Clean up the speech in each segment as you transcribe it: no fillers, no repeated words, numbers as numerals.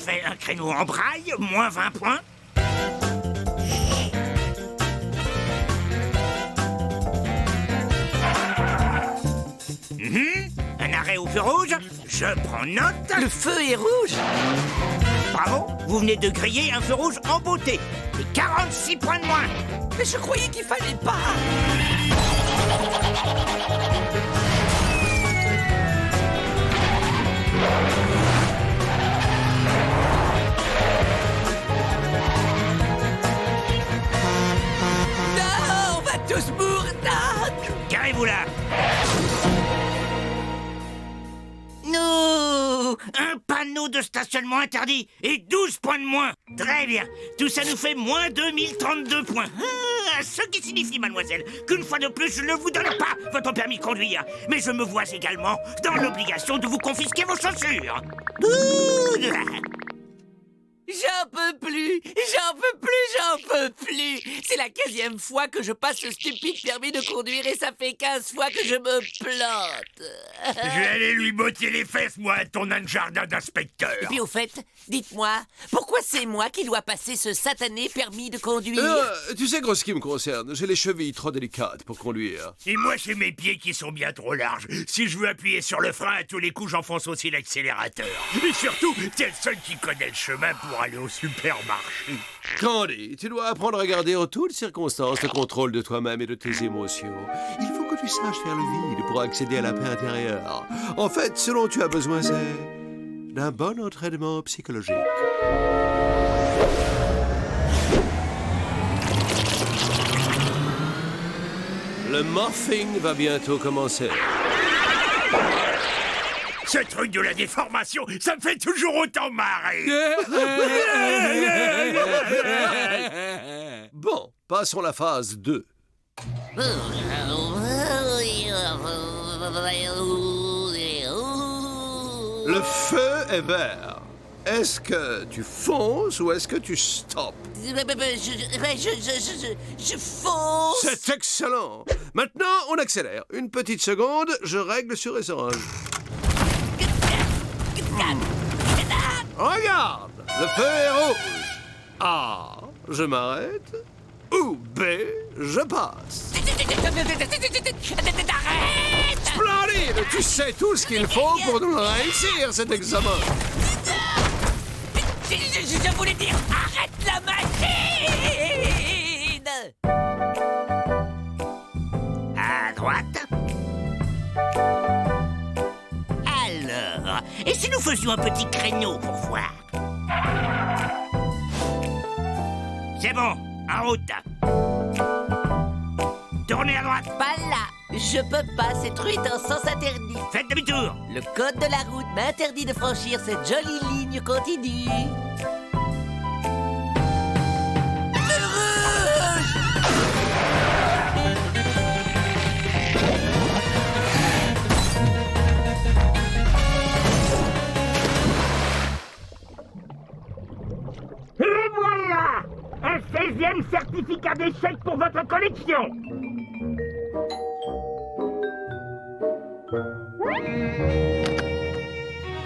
fait un créneau en braille, moins 20 points. Un arrêt au feu rouge, je prends note. Le feu est rouge. Bravo, vous venez de griller un feu rouge en beauté. Et 46 points de moins. Mais je croyais qu'il fallait pas. Non, on va tous mourir. Garez-vous là. Non. Un panneau de stationnement interdit et 12 points de moins. Très bien. Tout ça nous fait moins 2032 points. Ce qui signifie, mademoiselle, qu'une fois de plus, je ne vous donne pas votre permis de conduire. Mais je me vois également dans l'obligation de vous confisquer vos chaussures. J'en peux plus, j'en peux plus, j'en peux plus. C'est la 15e fois que je passe ce stupide permis de conduire et ça fait 15 fois que je me plante. Je vais aller lui botter les fesses, moi, ton âne jardin d'inspecteur. Et puis au fait, dites-moi, pourquoi c'est moi qui dois passer ce satané permis de conduire? Tu sais, gros, ce qui me concerne, j'ai les chevilles trop délicates pour conduire. Et moi, j'ai mes pieds qui sont bien trop larges. Si je veux appuyer sur le frein, à tous les coups, j'enfonce aussi l'accélérateur. Et surtout, t'es le seul qui connaît le chemin pour aller au supermarché. Candy, tu dois apprendre à garder en toutes circonstances le contrôle de toi-même et de tes émotions. Il faut que tu saches faire le vide pour accéder à la paix intérieure. En fait, ce dont tu as besoin, c'est d'un bon entraînement psychologique. Le morphing va bientôt commencer. Ce truc de la déformation, ça me fait toujours autant marrer. Bon, passons à la phase 2. Le feu est vert. Est-ce que tu fonces ou est-ce que tu stoppes? Je fonce. C'est excellent. Maintenant, on accélère. Une petite seconde, je règle sur essence. Regarde, le feu est rouge. A, je m'arrête. Ou B, je passe. Arrête! Splendide, tu sais tout ce qu'il faut pour nous réussir cet examen. Je voulais dire, arrête la machine! À droite. Alors, et si nous faisions un petit créneau pour voir? C'est bon, en route. Tournez à droite. Pas là. Je peux pas, cette rue est en sens interdit. Faites demi-tour. Le code de la route m'interdit de franchir cette jolie ligne continue. Feu rouge! Et voilà! Un 16e certificat d'échec pour votre collection.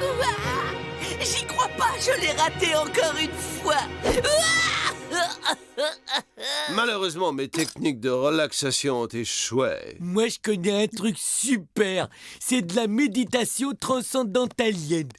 Ouah! J'y crois pas, je l'ai raté encore une fois. Ouah! Malheureusement, mes techniques de relaxation ont échoué. Moi, je connais un truc super. C'est de la méditation transcendantalienne.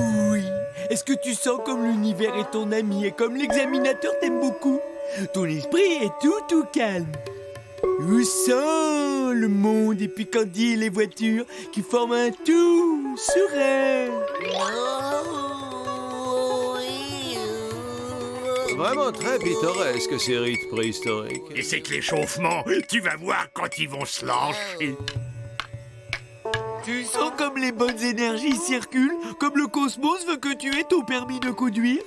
Oui. Est-ce que tu sens comme l'univers est ton ami et comme l'examinateur t'aime beaucoup? Ton esprit est tout calme. Tu sens le monde et puis Candy et les voitures qui forment un tout serein. Vraiment très pittoresque, ces rites préhistoriques. Et c'est que l'échauffement, tu vas voir quand ils vont se lâcher. Tu sens comme les bonnes énergies circulent, comme le cosmos veut que tu aies ton permis de conduire.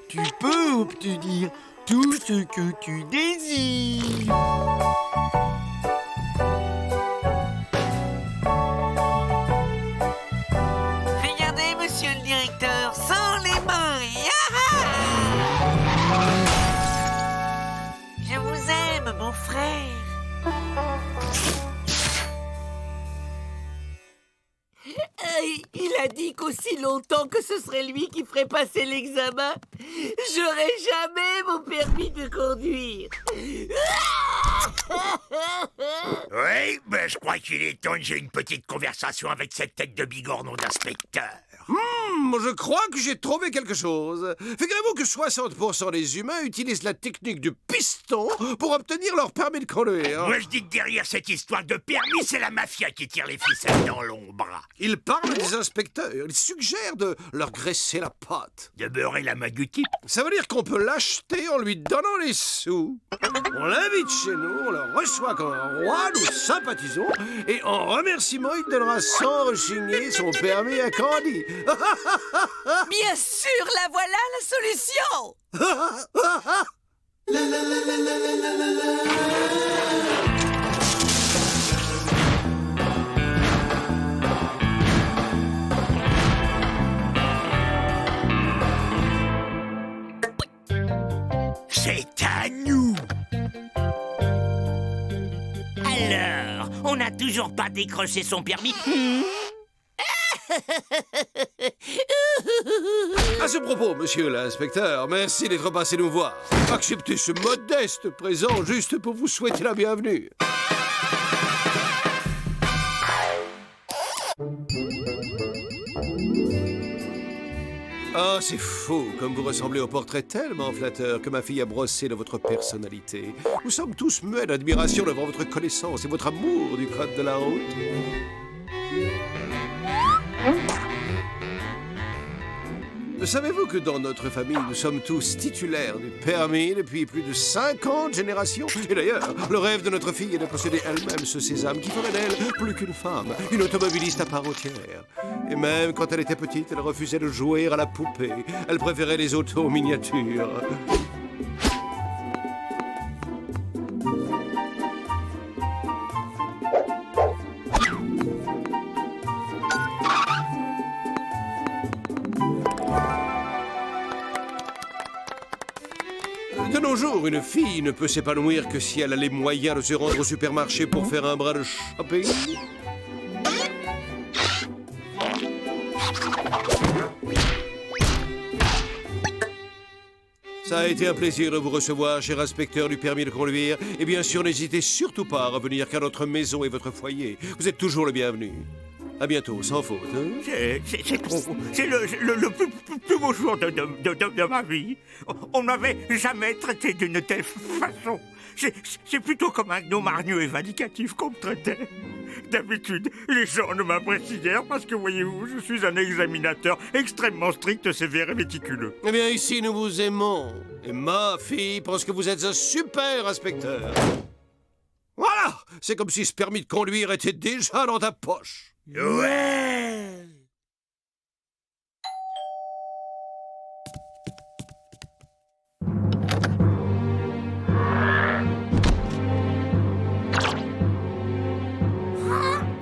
Tu peux obtenir tout ce que tu désires. Regardez, monsieur le directeur, sans les longtemps que ce serait lui qui ferait passer l'examen, j'aurais jamais mon permis de conduire. Oui, ben je crois qu'il est temps que j'ai une petite conversation avec cette tête de bigorneau d'inspecteur. Je crois que j'ai trouvé quelque chose. Figurez-vous que 60% des humains utilisent la technique du piston pour obtenir leur permis de conduire. Moi je dis que derrière cette histoire de permis, c'est la mafia qui tire les ficelles dans l'ombre. Ils parlent des inspecteurs. Ils suggèrent de leur graisser la patte. De beurrer la main du type. Ça veut dire qu'on peut l'acheter en lui donnant les sous. On l'invite chez nous, on le reçoit comme un roi, nous sympathisons, et en remerciement, il donnera sans rechigner son permis à Candy. Bien sûr, la voilà la solution. C'est à nous. Alors, on n'a toujours pas décroché son permis. À ce propos, monsieur l'inspecteur, merci d'être passé nous voir. Acceptez ce modeste présent juste pour vous souhaiter la bienvenue. Ah, c'est faux, comme vous ressemblez au portrait tellement flatteur que ma fille a brossé de votre personnalité. Nous sommes tous muets d'admiration devant votre connaissance et votre amour du code de la route. Savez-vous que dans notre famille, nous sommes tous titulaires du permis depuis plus de 50 générations? Et d'ailleurs, le rêve de notre fille est de posséder elle-même ce sésame qui ferait d'elle plus qu'une femme, une automobiliste à part entière. Et même quand elle était petite, elle refusait de jouer à la poupée. Elle préférait les autos miniatures. De nos jours, une fille ne peut s'épanouir que si elle a les moyens de se rendre au supermarché pour faire un bras de shopping. Ça a été un plaisir de vous recevoir, cher inspecteur du permis de conduire. Et bien sûr, n'hésitez surtout pas à revenir car notre maison est votre foyer. Vous êtes toujours le bienvenu. À bientôt, sans faute. Hein? C'est le plus beau jour de ma vie. On m'avait jamais traité d'une telle façon. C'est plutôt comme un gnome hargneux et vindicatif qu'on me traitait. D'habitude, les gens ne m'apprécient guère parce que, voyez-vous, je suis un examinateur extrêmement strict, sévère et méticuleux. Eh bien, ici, nous vous aimons. Et ma fille pense que vous êtes un super inspecteur. Voilà! C'est comme si ce permis de conduire était déjà dans ta poche. Ouais!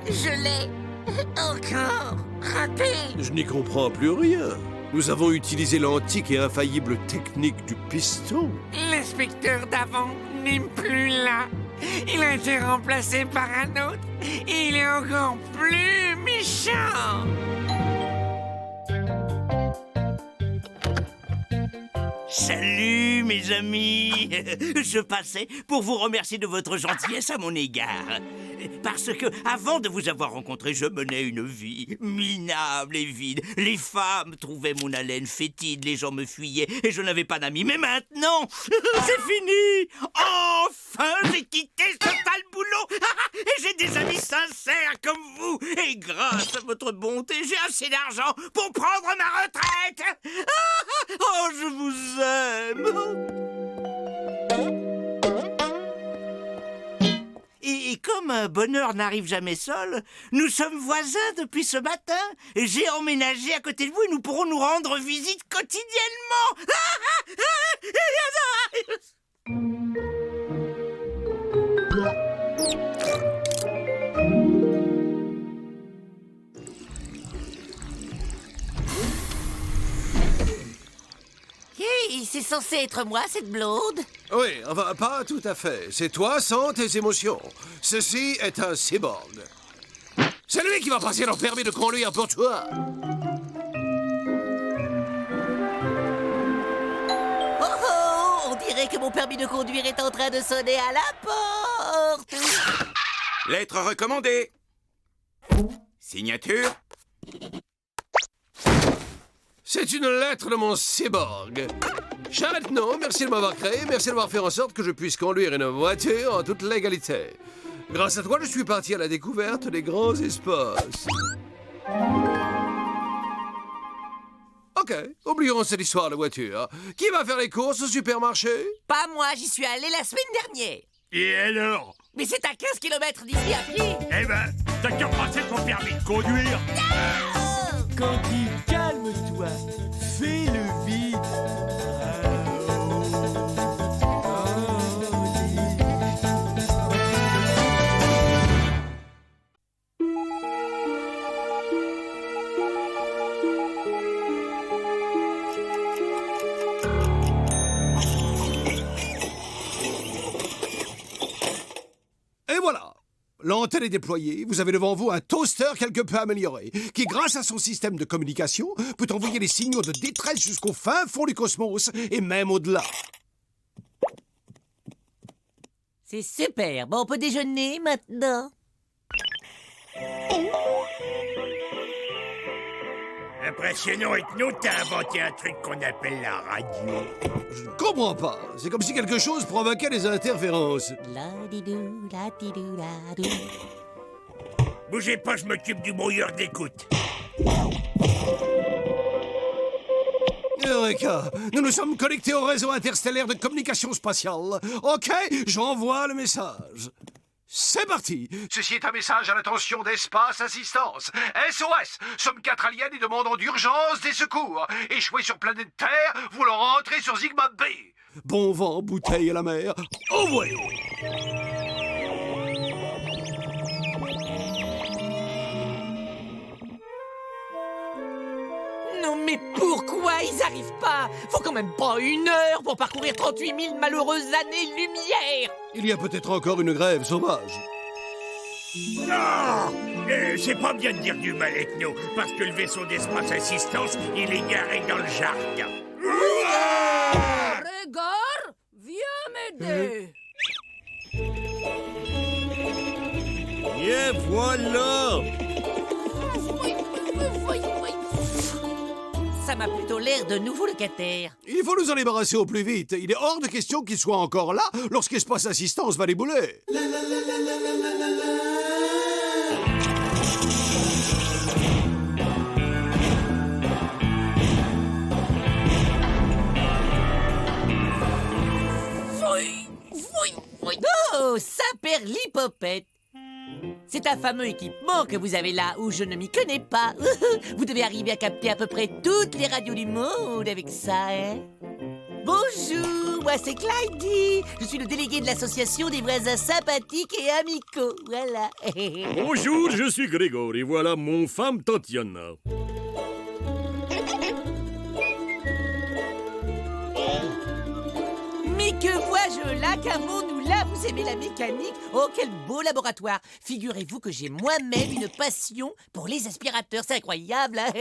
Je l'ai encore raté. Je n'y comprends plus rien. Nous avons utilisé l'antique et infaillible technique du piston. L'inspecteur d'avant n'est plus là. Il a été remplacé par un autre. Et il est encore plus méchant. Salut mes amis. Je passais pour vous remercier de votre gentillesse à mon égard. Parce que, avant de vous avoir rencontré, je menais une vie minable et vide. Les femmes trouvaient mon haleine fétide, les gens me fuyaient et je n'avais pas d'amis. Mais maintenant, c'est fini. Enfin, j'ai quitté ce sale boulot et j'ai des amis sincères comme vous. Et grâce à votre bonté, j'ai assez d'argent pour prendre ma retraite. Oh, je vous aime. Et comme un bonheur n'arrive jamais seul, nous sommes voisins depuis ce matin. J'ai emménagé à côté de vous et nous pourrons nous rendre visite quotidiennement. Hey, c'est censé être moi, cette blonde. Oui, enfin, pas tout à fait. C'est toi sans tes émotions. Ceci est un cyborg. C'est lui qui va passer leur permis de conduire pour toi. dirait que mon permis de conduire est en train de sonner à la porte. Lettre recommandée. Signature. C'est une lettre de mon cyborg. Cher lieutenant, merci de m'avoir créé, merci d'avoir fait en sorte que je puisse conduire une voiture en toute légalité. Grâce à toi, je suis parti à la découverte des grands espaces. Ok, oublions cette histoire de voiture. Qui va faire les courses au supermarché? Pas moi, j'y suis allé la semaine dernière. Et alors? Mais c'est à 15 km d'ici à pied. Eh ben, t'as qu'à passer ton permis de conduire. Candy, calme-toi. Fais le vide. Et voilà. L'antenne est déployée, vous avez devant vous un toaster quelque peu amélioré, qui grâce à son système de communication, peut envoyer des signaux de détresse jusqu'au fin fond du cosmos, et même au-delà. C'est super. Bon, on peut déjeuner maintenant. Impressionnant, Ethno, t'as inventé un truc qu'on appelle la radio. Je ne comprends pas. C'est comme si quelque chose provoquait des interférences. La-di-dou, la-di-dou, la-dou. Bougez pas, je m'occupe du brouilleur d'écoute. Eureka! Nous nous sommes connectés au réseau interstellaire de communication spatiale. Ok, j'envoie le message. C'est parti! Ceci est un message à l'attention d'Espace Assistance. SOS! Sommes 4 aliens et demandons d'urgence des secours. Échoués sur planète Terre, voulant rentrer sur Sigma B. Bon vent, bouteille à la mer. Envoyez! Non mais pourquoi ils arrivent pas? Faut quand même pas 1 heure pour parcourir 38 000 malheureuses années-lumière. Il y a peut-être encore une grève sauvage. Non! C'est pas bien de dire du mal, Ethno, parce que le vaisseau d'Espace Assistance, il est garé dans le jardin. Régard, viens m'aider. Et voilà! Ça m'a plutôt l'air de nouveaux locataires. Il faut nous en débarrasser au plus vite. Il est hors de question qu'ils soient encore là lorsqu'Espace Assistance va débouler. Oh, Saperlipopette. C'est un fameux équipement que vous avez là où je ne m'y connais pas. Vous devez arriver à capter à peu près toutes les radios du monde avec ça, hein? Bonjour, moi c'est Clyde. Je suis le délégué de l'association des voisins sympathiques et amicaux. Voilà. Bonjour, je suis Grégor et voilà mon femme Tatiana. Mais que vois-je là? Qu'avons-nous là? Vous aimez la mécanique? Oh, quel beau laboratoire! Figurez-vous que j'ai moi-même une passion pour les aspirateurs. C'est incroyable, hein?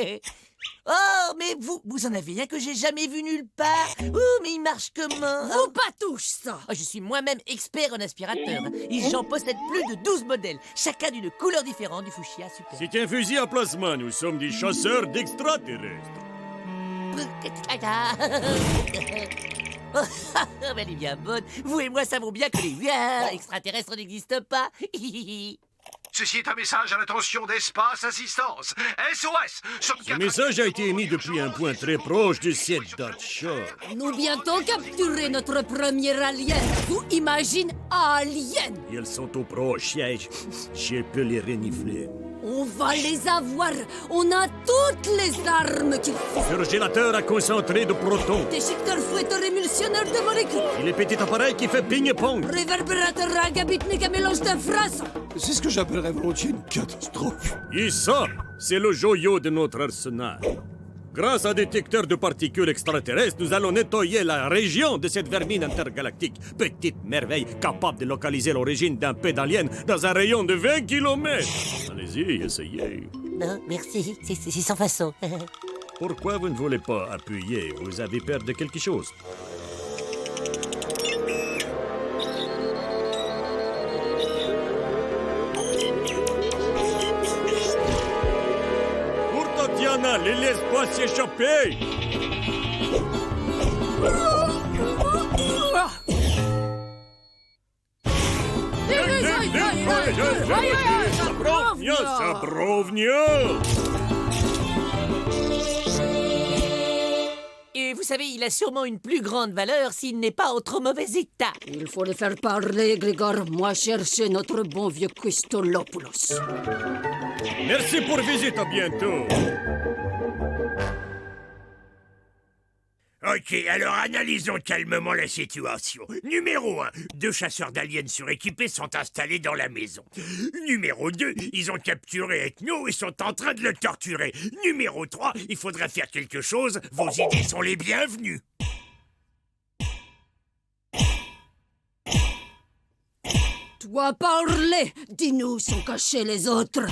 Oh, mais vous en avez un que j'ai jamais vu nulle part. Oh, mais il marche comment? Vous pas touche ça. Oh, je suis moi-même expert en aspirateur. Et j'en possède plus de 12 modèles, chacun d'une couleur différente, du fuchsia, super. C'est un fusil à plasma, nous sommes des chasseurs d'extraterrestres. Oh, mais elle est bien bonne. Vous et moi savons bien que les extraterrestres n'existent pas. Ceci est un message à l'attention d'Espace Assistance. SOS! Ce message a été émis depuis un point très proche de cette Shore. Nous bientôt capturer notre premier alien. Vous imaginez alien? Ils sont au proche-siège. Je peux les renifler. On va les avoir. On a toutes les armes qu'il faut. Surgélateur à concentré de protons. Déchiqueteur fouetteur émulsionneur de molécules. Et les petits appareils qui fait ping-pong. Réverbérateur agabitnique à mélange d'infrason. C'est ce que j'appellerais volontiers une catastrophe. Et ça, c'est le joyau de notre arsenal. Grâce à un détecteur de particules extraterrestres, nous allons nettoyer la région de cette vermine intergalactique. Petite merveille capable de localiser l'origine d'un peu d'alien dans un rayon de 20 km. Allez-y, essayez. Non, merci, c'est sans façon. Pourquoi vous ne voulez pas appuyer? Vous avez peur de quelque chose? Anna, les laisse pas s'échapper. Sabrovnia, Sabrovnia. Et vous savez, il a sûrement une plus grande valeur s'il n'est pas en trop mauvais état. Il faut le faire parler, Grégor. Moi, chercher notre bon vieux Christolopoulos. Merci pour visite, à bientôt. Ok, alors analysons calmement la situation. Numéro 1, 2 chasseurs d'aliens suréquipés sont installés dans la maison. Numéro 2, ils ont capturé Ethno et sont en train de le torturer. Numéro 3, il faudrait faire quelque chose. Vos idées sont les bienvenues. Toi, parler. Dis-nous où sont cachés les autres.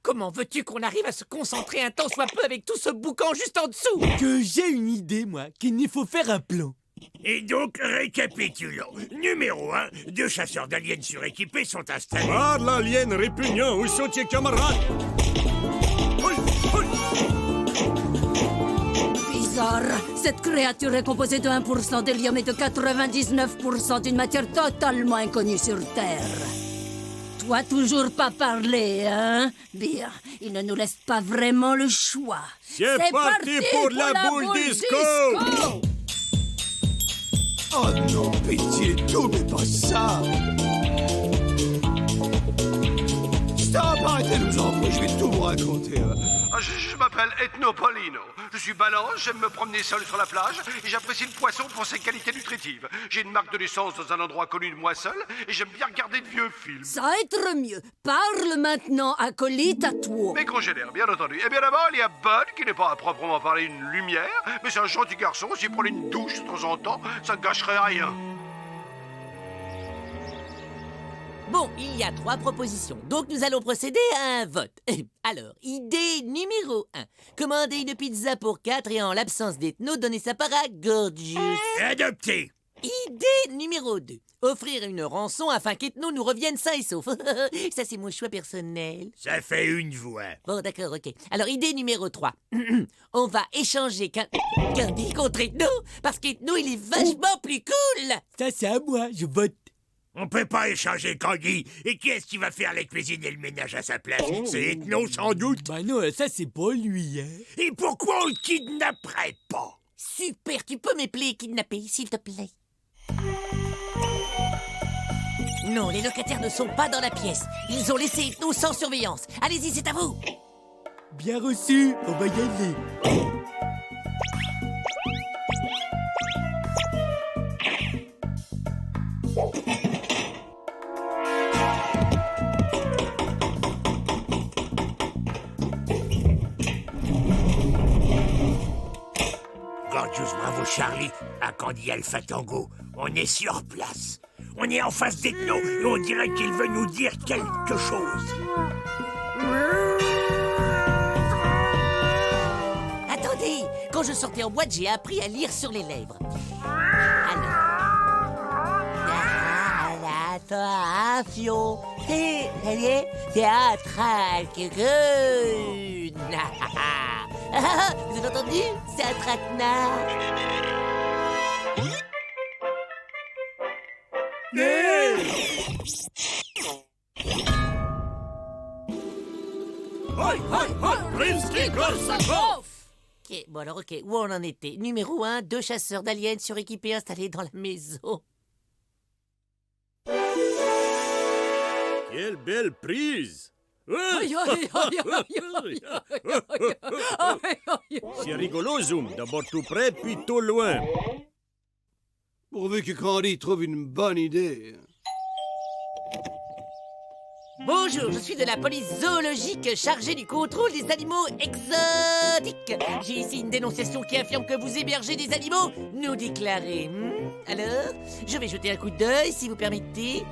Comment veux-tu qu'on arrive à se concentrer un temps soit peu avec tout ce boucan juste en dessous? Que j'ai une idée, moi, qu'il ne faut faire un plan. Et donc, récapitulons. Numéro 1, 2 chasseurs d'aliens suréquipés sont installés. Par l'alien répugnant, où sont tes camarades? Bizarre. Cette créature est composée de 1% d'hélium et de 99% d'une matière totalement inconnue sur Terre. Toi, toujours pas parler, hein? Bien, il ne nous laisse pas vraiment le choix. C'est parti pour la boule disco. Oh non, pitié, tout, mais pas ça. Stop, arrêtez de nous embrouiller, je vais tout vous raconter. Je m'appelle Ethnopolino. Je suis balance, j'aime me promener seul sur la plage et j'apprécie le poisson pour ses qualités nutritives. J'ai une marque de naissance dans un endroit connu de moi seul et j'aime bien regarder de vieux films. Ça va être mieux. Parle maintenant, acolyte, à toi. Mes congénères, bien entendu. Et bien d'abord, il y a Bud, qui n'est pas à proprement parler une lumière, mais c'est un gentil garçon. S'il prenait une douche de temps en temps, ça ne gâcherait rien. Bon, il y a 3 propositions, donc nous allons procéder à un vote. Alors, idée numéro 1. Commander une pizza pour 4 et en l'absence d'Ethno, donner sa part à Gorgius. Adopté. Idée numéro 2. Offrir une rançon afin qu'Ethno nous revienne sain et sauf. Ça, c'est mon choix personnel. Ça fait une voix. Bon, d'accord, ok. Alors, idée numéro 3. On va échanger Candy contre Ethno, parce qu'Ethno, il est vachement plus cool. Ça, c'est à moi, je vote. On peut pas échanger Candy. Et qui est-ce qui va faire la cuisine et le ménage à sa place? C'est Ethno, sans doute. Bah non, ça, c'est pas lui, hein. Et pourquoi on le kidnapperait pas? Super, tu peux m'appeler et kidnapper, s'il te plaît. Non, les locataires ne sont pas dans la pièce. Ils ont laissé Ethno sans surveillance. Allez-y, c'est à vous. Bien reçu, on va y aller. Gorgius, bravo Charlie, à Candy Alpha Tango. On est sur place. On est en face d'Ethno et on dirait qu'il veut nous dire quelque chose. Attendez, quand je sortais en boîte, j'ai appris à lire sur les lèvres. Alors... Attention, théâtral, vous avez entendu? C'est un traquenard. Ok, bon alors ok, où on en était? Numéro 1, 2 chasseurs d'aliens suréquipés installés dans la maison. Quelle belle prise! C'est rigolo, Zoom. D'abord tout près, puis tout loin. Pourvu que Candy trouve une bonne idée. Bonjour, je suis de la police zoologique chargée du contrôle des animaux exotiques. J'ai ici une dénonciation qui affirme que vous hébergez des animaux non déclarés. Alors, je vais jeter un coup d'œil si vous permettez.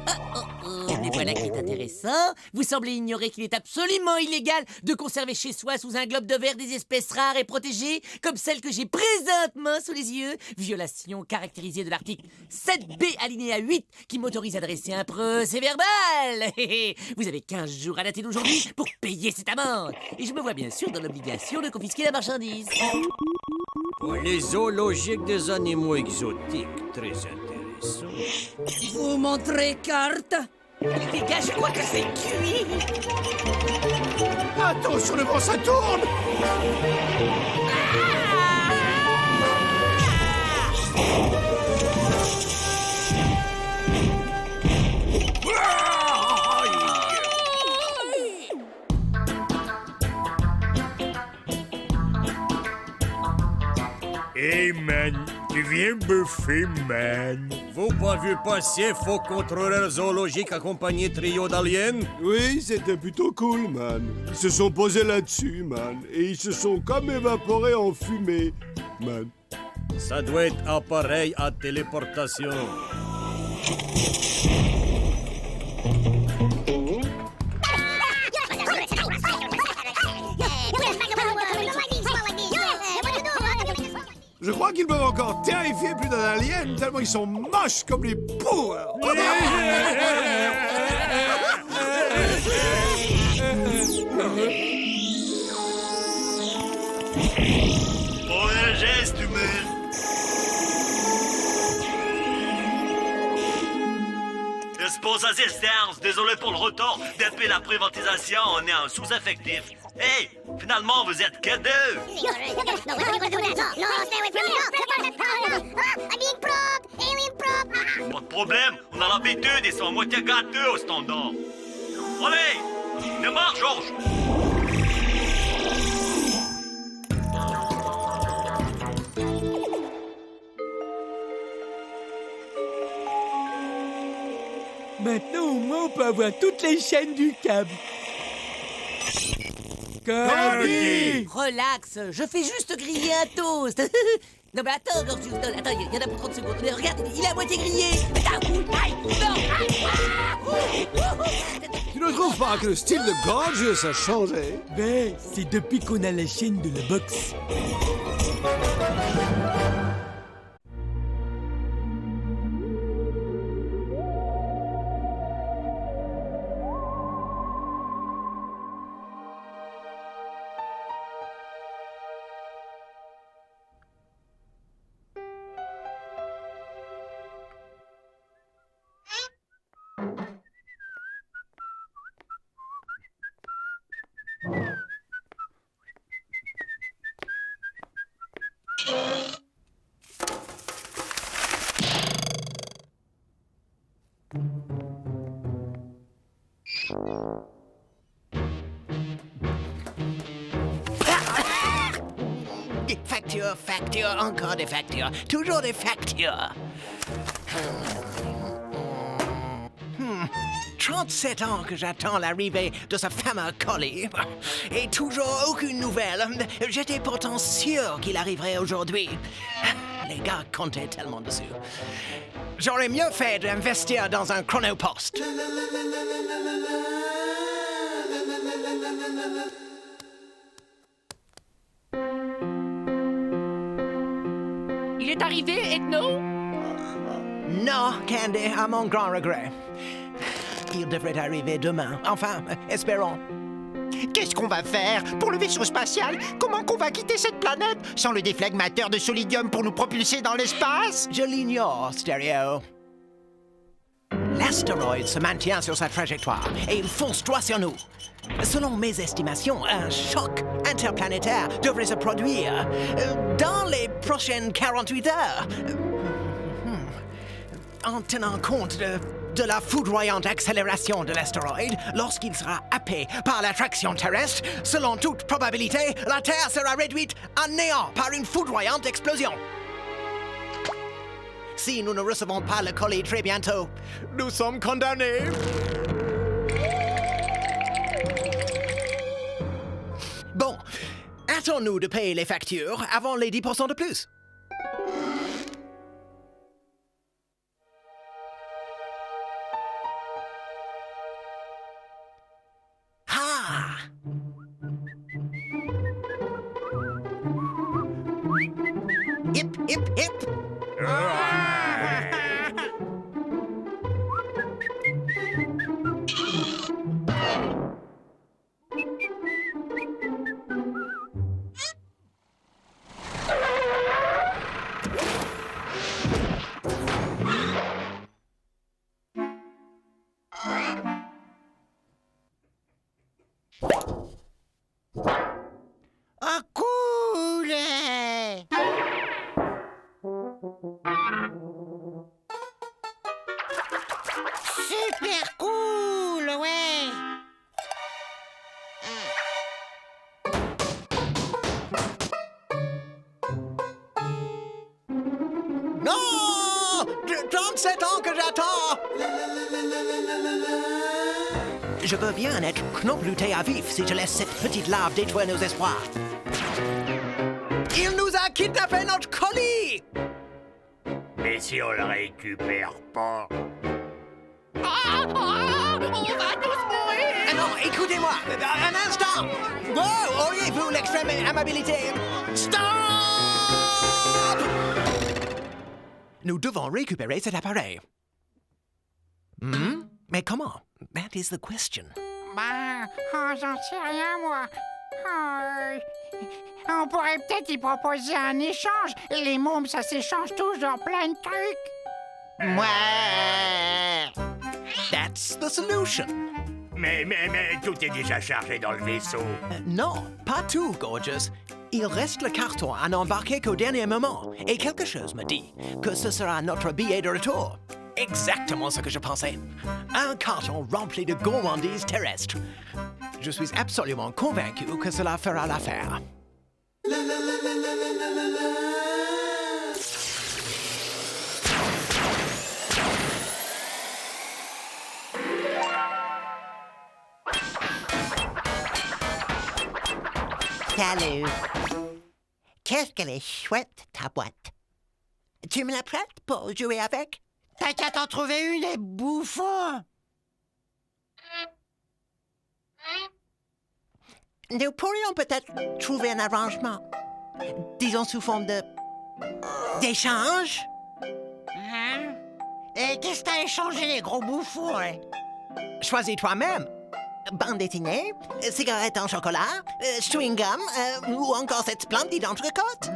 Et voilà qui est intéressant. Vous semblez ignorer qu'il est absolument illégal de conserver chez soi sous un globe de verre des espèces rares et protégées comme celle que j'ai présentement sous les yeux. Violation caractérisée de l'article 7B alinéa 8 qui m'autorise à dresser un procès verbal. Vous avez 15 jours à dater d'aujourd'hui pour payer cette amende. Et je me vois bien sûr dans l'obligation de confisquer la marchandise. Pour les zoologiques des animaux exotiques, très intéressant. Vous montrez carte? Les gars, je crois que c'est cuit. Attention, le vent, ça tourne! Hey man, tu viens bouffer, man. Vous pas vu passer faux contrôleur zoologique accompagné trio d'aliens? Oui, c'était plutôt cool, man. Ils se sont posés là-dessus, man. Et ils se sont comme évaporés en fumée, man. Ça doit être appareil à téléportation. Je crois qu'ils peuvent encore terrifier plus d'un alien, tellement ils sont moches comme les poux. Pour un geste humain. Expose assistance, désolé pour le retard. Depuis la privatisation, on est en sous-effectif. Hey, finalement, vous êtes que deux. Pas de problème, on a l'habitude, ils sont à moitié gâteux au standard. Allez, démarre, Georges. Maintenant, au moins, on peut avoir toutes les chaînes du câble. Corgi! Relax, je fais juste griller un toast. Non mais attends, Gorgeous, attends, il y en a pour 30 secondes. Mais regarde, il est à moitié grillé. Attends, aïe, non, Tu ne trouves pas que le style de Gorgeous a changé? Ben, c'est depuis qu'on a la chaîne de la boxe. Des factures, factures, encore des factures, toujours des factures. 37 ans que j'attends l'arrivée de ce fameux colis. Et toujours aucune nouvelle. J'étais pourtant sûr qu'il arriverait aujourd'hui. Les gars comptaient tellement dessus. J'aurais mieux fait d'investir dans un chronopost. Il est arrivé, Ethno? Non, Candy, à mon grand regret. Il devrait arriver demain. Enfin, espérons. Qu'est-ce qu'on va faire pour le vaisseau spatial? Comment qu'on va quitter cette planète sans le déflegmateur de solidium pour nous propulser dans l'espace? Je l'ignore, Stereo. L'astéroïde se maintient sur sa trajectoire et il fonce droit sur nous. Selon mes estimations, un choc interplanétaire devrait se produire dans les prochaines 48 heures. En tenant compte de la foudroyante accélération de l'astéroïde, lorsqu'il sera happé par l'attraction terrestre, selon toute probabilité, la Terre sera réduite à néant par une foudroyante explosion. Si nous ne recevons pas le colis très bientôt, nous sommes condamnés. Bon, hâtons-nous de payer les factures avant les 10% de plus. Hip, hip, hip! Super cool, ouais. Non! 37 ans que j'attends! Je veux bien être knobluté à vif si je laisse cette petite larve détruire nos espoirs. Il nous a kidnappé notre colis! Mais si on le récupère pas... On va tous mourir. Ah non, écoutez-moi, un instant! Wow, auriez-vous l'extrême amabilité? Stop! Nous devons récupérer cet appareil. Mais comment? That is the question. J'en sais rien, moi. On pourrait peut-être y proposer un échange. Les mômes, ça s'échange toujours plein de trucs. Ouais. That's the solution. Mais tout est déjà chargé dans le vaisseau. Non, pas tout, Gorgeous. Il reste le carton à n'embarquer qu'au dernier moment. Et quelque chose me dit que ce sera notre billet de retour. Exactement ce que je pensais. Un carton rempli de gourmandises terrestres. Je suis absolument convaincu que cela fera l'affaire. Salut. Qu'est-ce qu'elle est chouette, ta boîte. Tu me la prêtes pour jouer avec? T'as qu'à t'en trouver une, les bouffons. Nous pourrions peut-être trouver un arrangement. Disons sous forme de... d'échange. Hein? Et qu'est-ce que t'as échangé, les gros bouffons, hein? Choisis toi-même. Bande dessinée, cigarette en chocolat, chewing-gum, ou encore cette splendide entrecôte.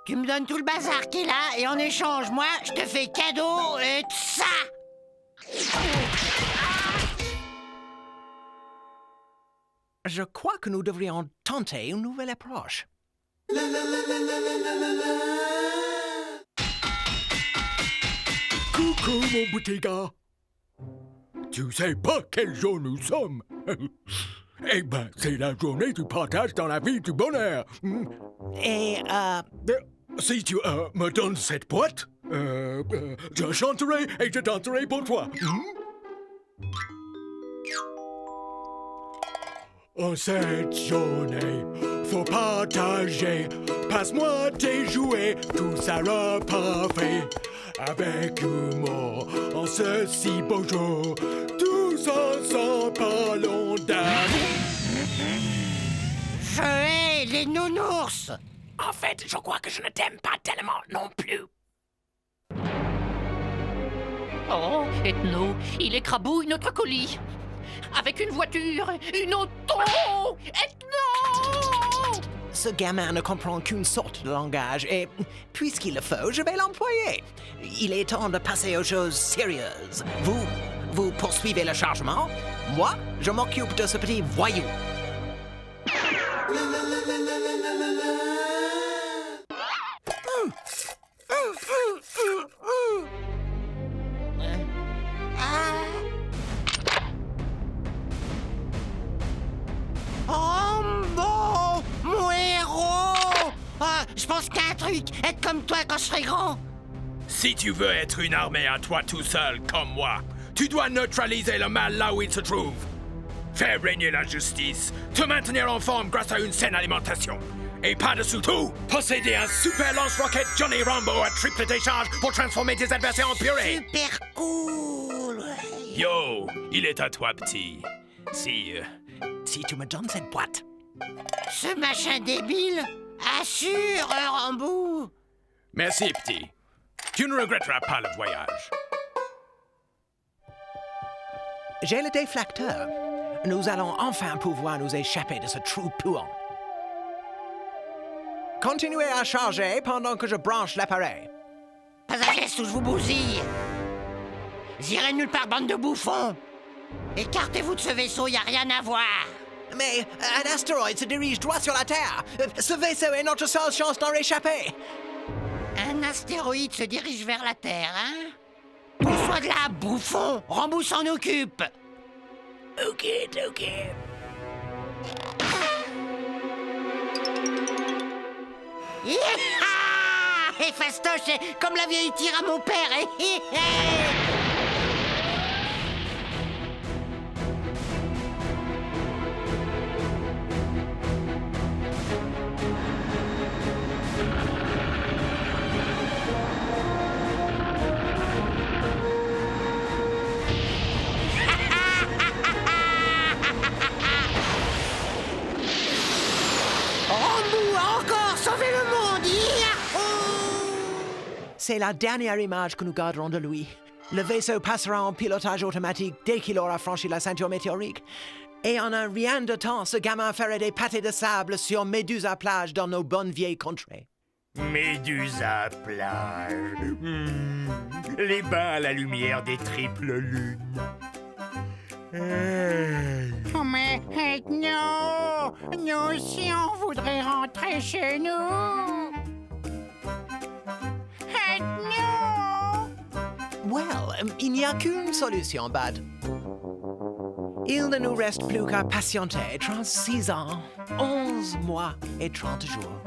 Tu me donnes tout le bazar qu'il a et en échange, moi, je te fais cadeau de ça. Je crois que nous devrions tenter une nouvelle approche. Coucou, mon petit gars. Tu sais pas quel jour nous sommes? Eh ben, c'est la journée du partage dans la vie du bonheur. Et, Si tu me donnes cette boîte, je chanterai et je danserai pour toi. En cette journée, faut partager. Passe-moi tes jouets, tout sera parfait. Avec humour, en ce si beau jour, tous ensemble parlons d'amour. Je hais les nounours. en fait, je crois que je ne t'aime pas tellement non plus. Oh, Ethno, il écrabouille notre colis. Avec une voiture, une auto. Ethno! Ce gamin ne comprend qu'une sorte de langage et, puisqu'il le faut, je vais l'employer. Il est temps de passer aux choses sérieuses. Vous poursuivez le chargement. Moi, je m'occupe de ce petit voyou. Je pense qu'à un truc, être comme toi quand je serai grand. Si tu veux être une armée à toi tout seul, comme moi, tu dois neutraliser le mal là où il se trouve. Faire régner la justice, te maintenir en forme grâce à une saine alimentation. Et par-dessous tout, posséder un super lance-roquette Johnny Rambo à triple décharge pour transformer tes adversaires en purée. Super cool. Yo, il est à toi, petit. Si tu me donnes cette boîte. Ce machin débile assure, Rambo. Merci, petit. Tu ne regretteras pas le voyage. J'ai le déflecteur. Nous allons enfin pouvoir nous échapper de ce trou puant. Continuez à charger pendant que je branche l'appareil. Pas un geste où je vous bousille. J'irai nulle part, bande de bouffons. Écartez-vous de ce vaisseau, y a rien à voir. Mais un astéroïde se dirige droit sur la Terre. Ce vaisseau est notre seule chance d'en réchapper. Un astéroïde se dirige vers la Terre, hein? Pousse-toi de là, bouffon! Rambou s'en occupe! Ok. Et fastoche, c'est comme la vieille tire à mon père! C'est la dernière image que nous garderons de lui. Le vaisseau passera en pilotage automatique dès qu'il aura franchi la ceinture météorique. Et en un rien de temps, ce gamin ferait des pâtés de sable sur Médusa plage dans nos bonnes vieilles contrées. Médusa plage. Les bains à la lumière des triples lunes. Oh mais non! Nous aussi on voudrait rentrer chez nous! Non! Well, il n'y a qu'une solution, Bud. Il ne nous reste plus qu'à patienter 36 ans, 11 mois et 30 jours.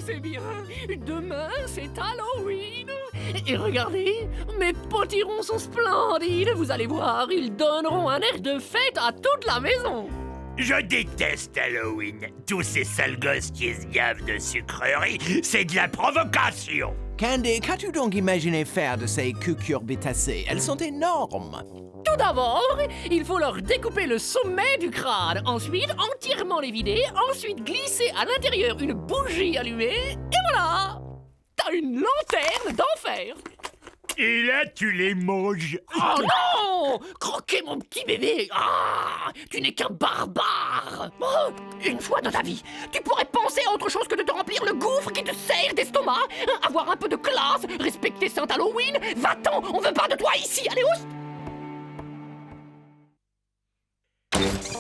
C'est bien. Demain, c'est Halloween. Et regardez, mes potirons sont splendides. Vous allez voir, ils donneront un air de fête à toute la maison. Je déteste Halloween. Tous ces sales gosses qui se gavent de sucreries, c'est de la provocation. Candy, qu'as-tu donc imaginé faire de ces cucurbitacées? Elles sont énormes. Tout d'abord, il faut leur découper le sommet du crâne. Ensuite, entièrement les vider. Ensuite, glisser à l'intérieur une bougie allumée. Et voilà! T'as une lanterne d'enfer. Et là, tu les manges. Oh non! Croquer mon petit bébé. Ah! Tu n'es qu'un barbare. Oh, une fois dans ta vie, tu pourrais penser à autre chose que de te remplir le gouffre qui te serre d'estomac. Avoir un peu de classe, respecter Saint-Halloween. Va-t'en, on veut pas de toi ici. Allez, oust!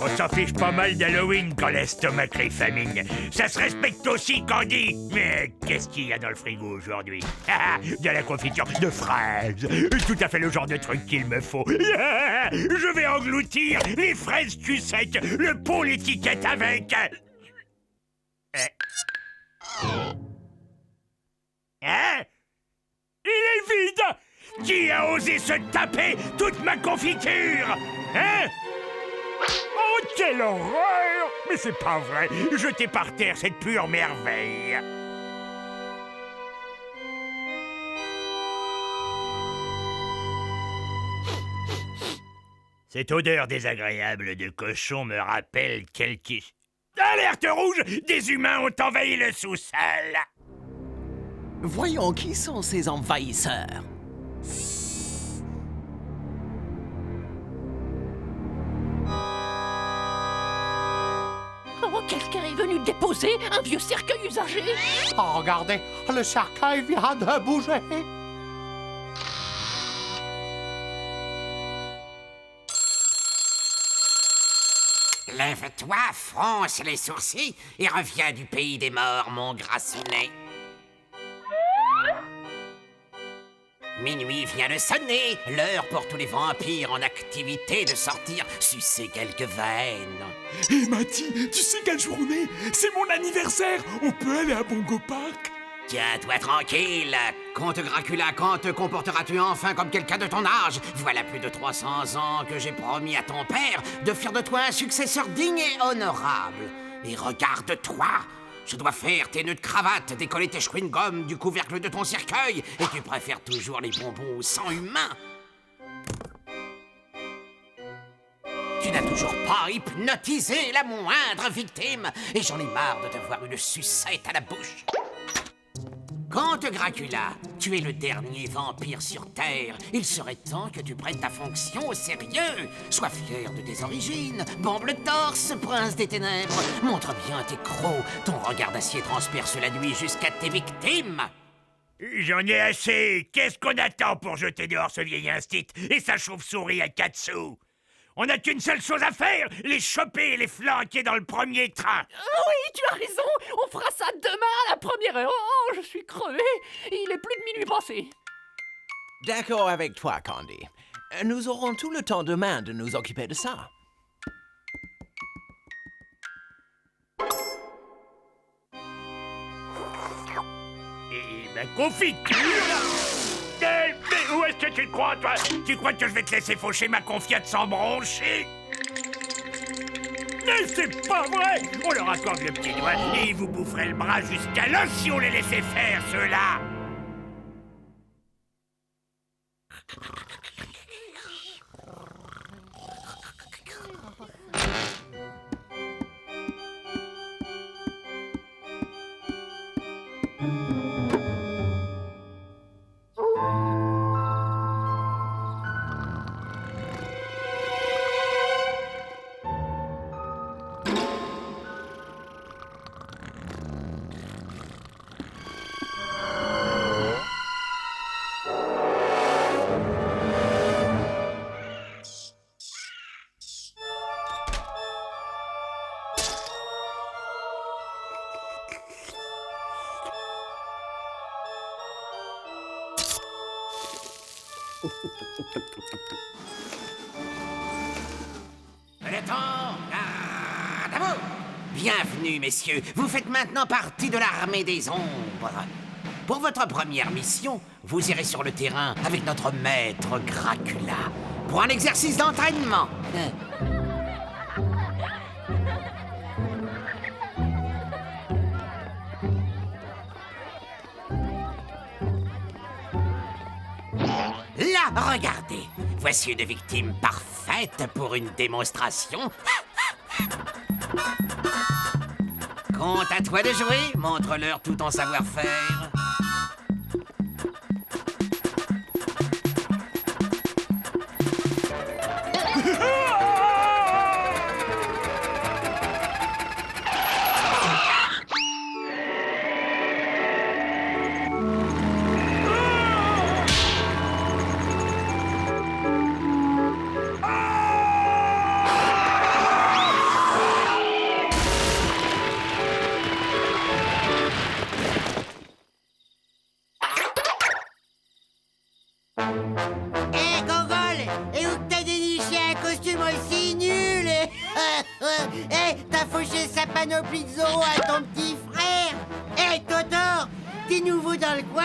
On s'en fiche pas mal d'Halloween quand l'estomac crée famine. Ça se respecte aussi, Candy. Mais qu'est-ce qu'il y a dans le frigo aujourd'hui? De la confiture de fraises. Tout à fait le genre de truc qu'il me faut. Je vais engloutir les fraises sucettes, le pot, l'étiquette avec. Hein? Il est vide! Qui a osé se taper toute ma confiture? Hein? Oh, quelle horreur! Mais c'est pas vrai! Jetez par terre cette pure merveille! Cette odeur désagréable de cochon me rappelle quelque... Alerte rouge! Des humains ont envahi le sous-sol! Voyons, qui sont ces envahisseurs? Oh, quelqu'un est venu déposer un vieux cercueil usagé. Oh, regardez, le cercueil vient de bouger. Lève-toi, fronce les sourcils et reviens du pays des morts, mon grassounet. Minuit vient de sonner, l'heure pour tous les vampires en activité de sortir sucer quelques veines. Hé, Matty, tu sais quel jour on est? C'est mon anniversaire. On peut aller à Bongo Park? Tiens-toi tranquille. Comte Dracula, quand te comporteras-tu enfin comme quelqu'un de ton âge? Voilà plus de 300 ans que j'ai promis à ton père de faire de toi un successeur digne et honorable. Et regarde-toi, Je dois faire tes nœuds de cravate, décoller tes chewing-gums du couvercle de ton cercueil, et tu préfères toujours les bonbons au sang humain. Tu n'as toujours pas hypnotisé la moindre victime, et j'en ai marre de te voir une sucette à la bouche. Comte Dracula, tu es le dernier vampire sur Terre. Il serait temps que tu prennes ta fonction au sérieux. Sois fier de tes origines. Bombe le torse, prince des ténèbres. Montre bien tes crocs. Ton regard d'acier transperce la nuit jusqu'à tes victimes. J'en ai assez. Qu'est-ce qu'on attend pour jeter dehors ce vieil instit et sa chauve-souris à 4 sous? On n'a qu'une seule chose à faire, les choper et les flanquer dans le premier train. Oui, tu as raison. On fera ça demain à la première heure. Oh, je suis crevé. Il est plus de minuit passé. D'accord avec toi, Candy. Nous aurons tout le temps demain de nous occuper de ça. Et ma confiture. Mais où est-ce que tu te crois, toi? Tu crois que je vais te laisser faucher ma confiate sans broncher? Mais c'est pas vrai! On leur accorde le petit doigt et ils vous boufferaient le bras jusqu'à l'os si on les laissait faire, ceux-là! Le temps! Garde à vous! Bienvenue, messieurs. Vous faites maintenant partie de l'armée des ombres. Pour votre première mission, vous irez sur le terrain avec notre maître Dracula pour un exercice d'entraînement. Là, regardez. Voici une victime parfaite pour une démonstration. Compte à toi de jouer. Montre-leur tout ton savoir-faire. Hé, Gogol! Et où que t'as déniché un costume aussi nul? Hé, t'as fauché sa panoplie de Zorro à ton petit frère? Hé, Totor! T'es nouveau dans le coin?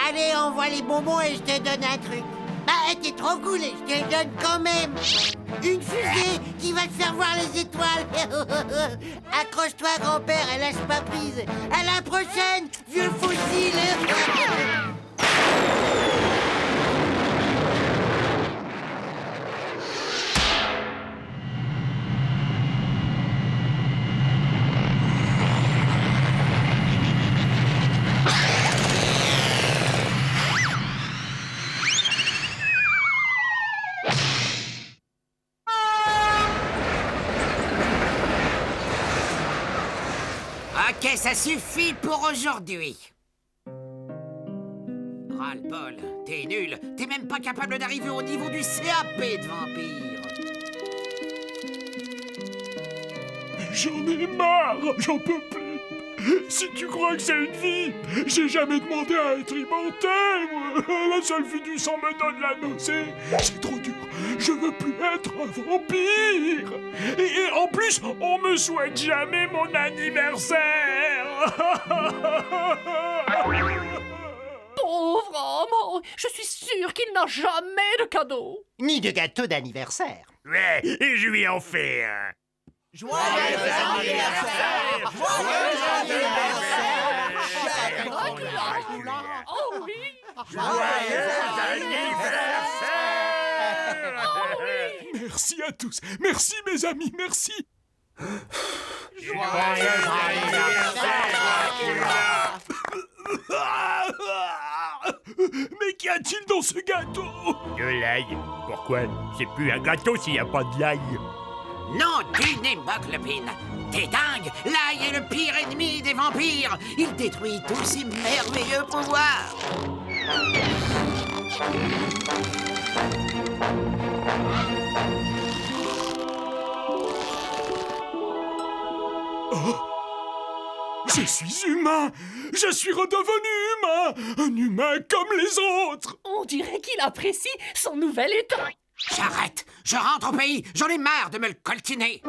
Allez, envoie les bonbons et je te donne un truc. Bah, t'es trop cool et je te le donne quand même. Une fusée qui va te faire voir les étoiles. Accroche-toi, grand-père, et lâche pas prise. À la prochaine, vieux fossile. Ok, ça suffit pour aujourd'hui. Ras-le-bol, t'es nul. T'es même pas capable d'arriver au niveau du CAP de vampire. J'en ai marre, j'en peux plus. Si tu crois que c'est une vie, j'ai jamais demandé à être immortel, moi. La seule vie du sang me donne la nausée. C'est trop dur, je veux plus être un vampire. Et en plus, on me souhaite jamais mon anniversaire. Pauvre homme, je suis sûre qu'il n'a jamais de cadeau. Ni de gâteau d'anniversaire. Ouais, et je lui en fais un. Joyeux anniversaire! Oh oui! Merci à tous. Merci, mes amis, merci. Mais qu'y a-t-il dans ce gâteau? De l'ail. Pourquoi? C'est plus un gâteau s'il n'y a pas de l'ail. Non, tu n'es pas clopine. T'es dingue. L'ail est le pire ennemi des vampires. Il détruit tous ses merveilleux pouvoirs. Oh! Je suis humain! Je suis redevenu humain! Un humain comme les autres! On dirait qu'il apprécie son nouvel état. J'arrête. Je rentre au pays. J'en ai marre de me le coltiner.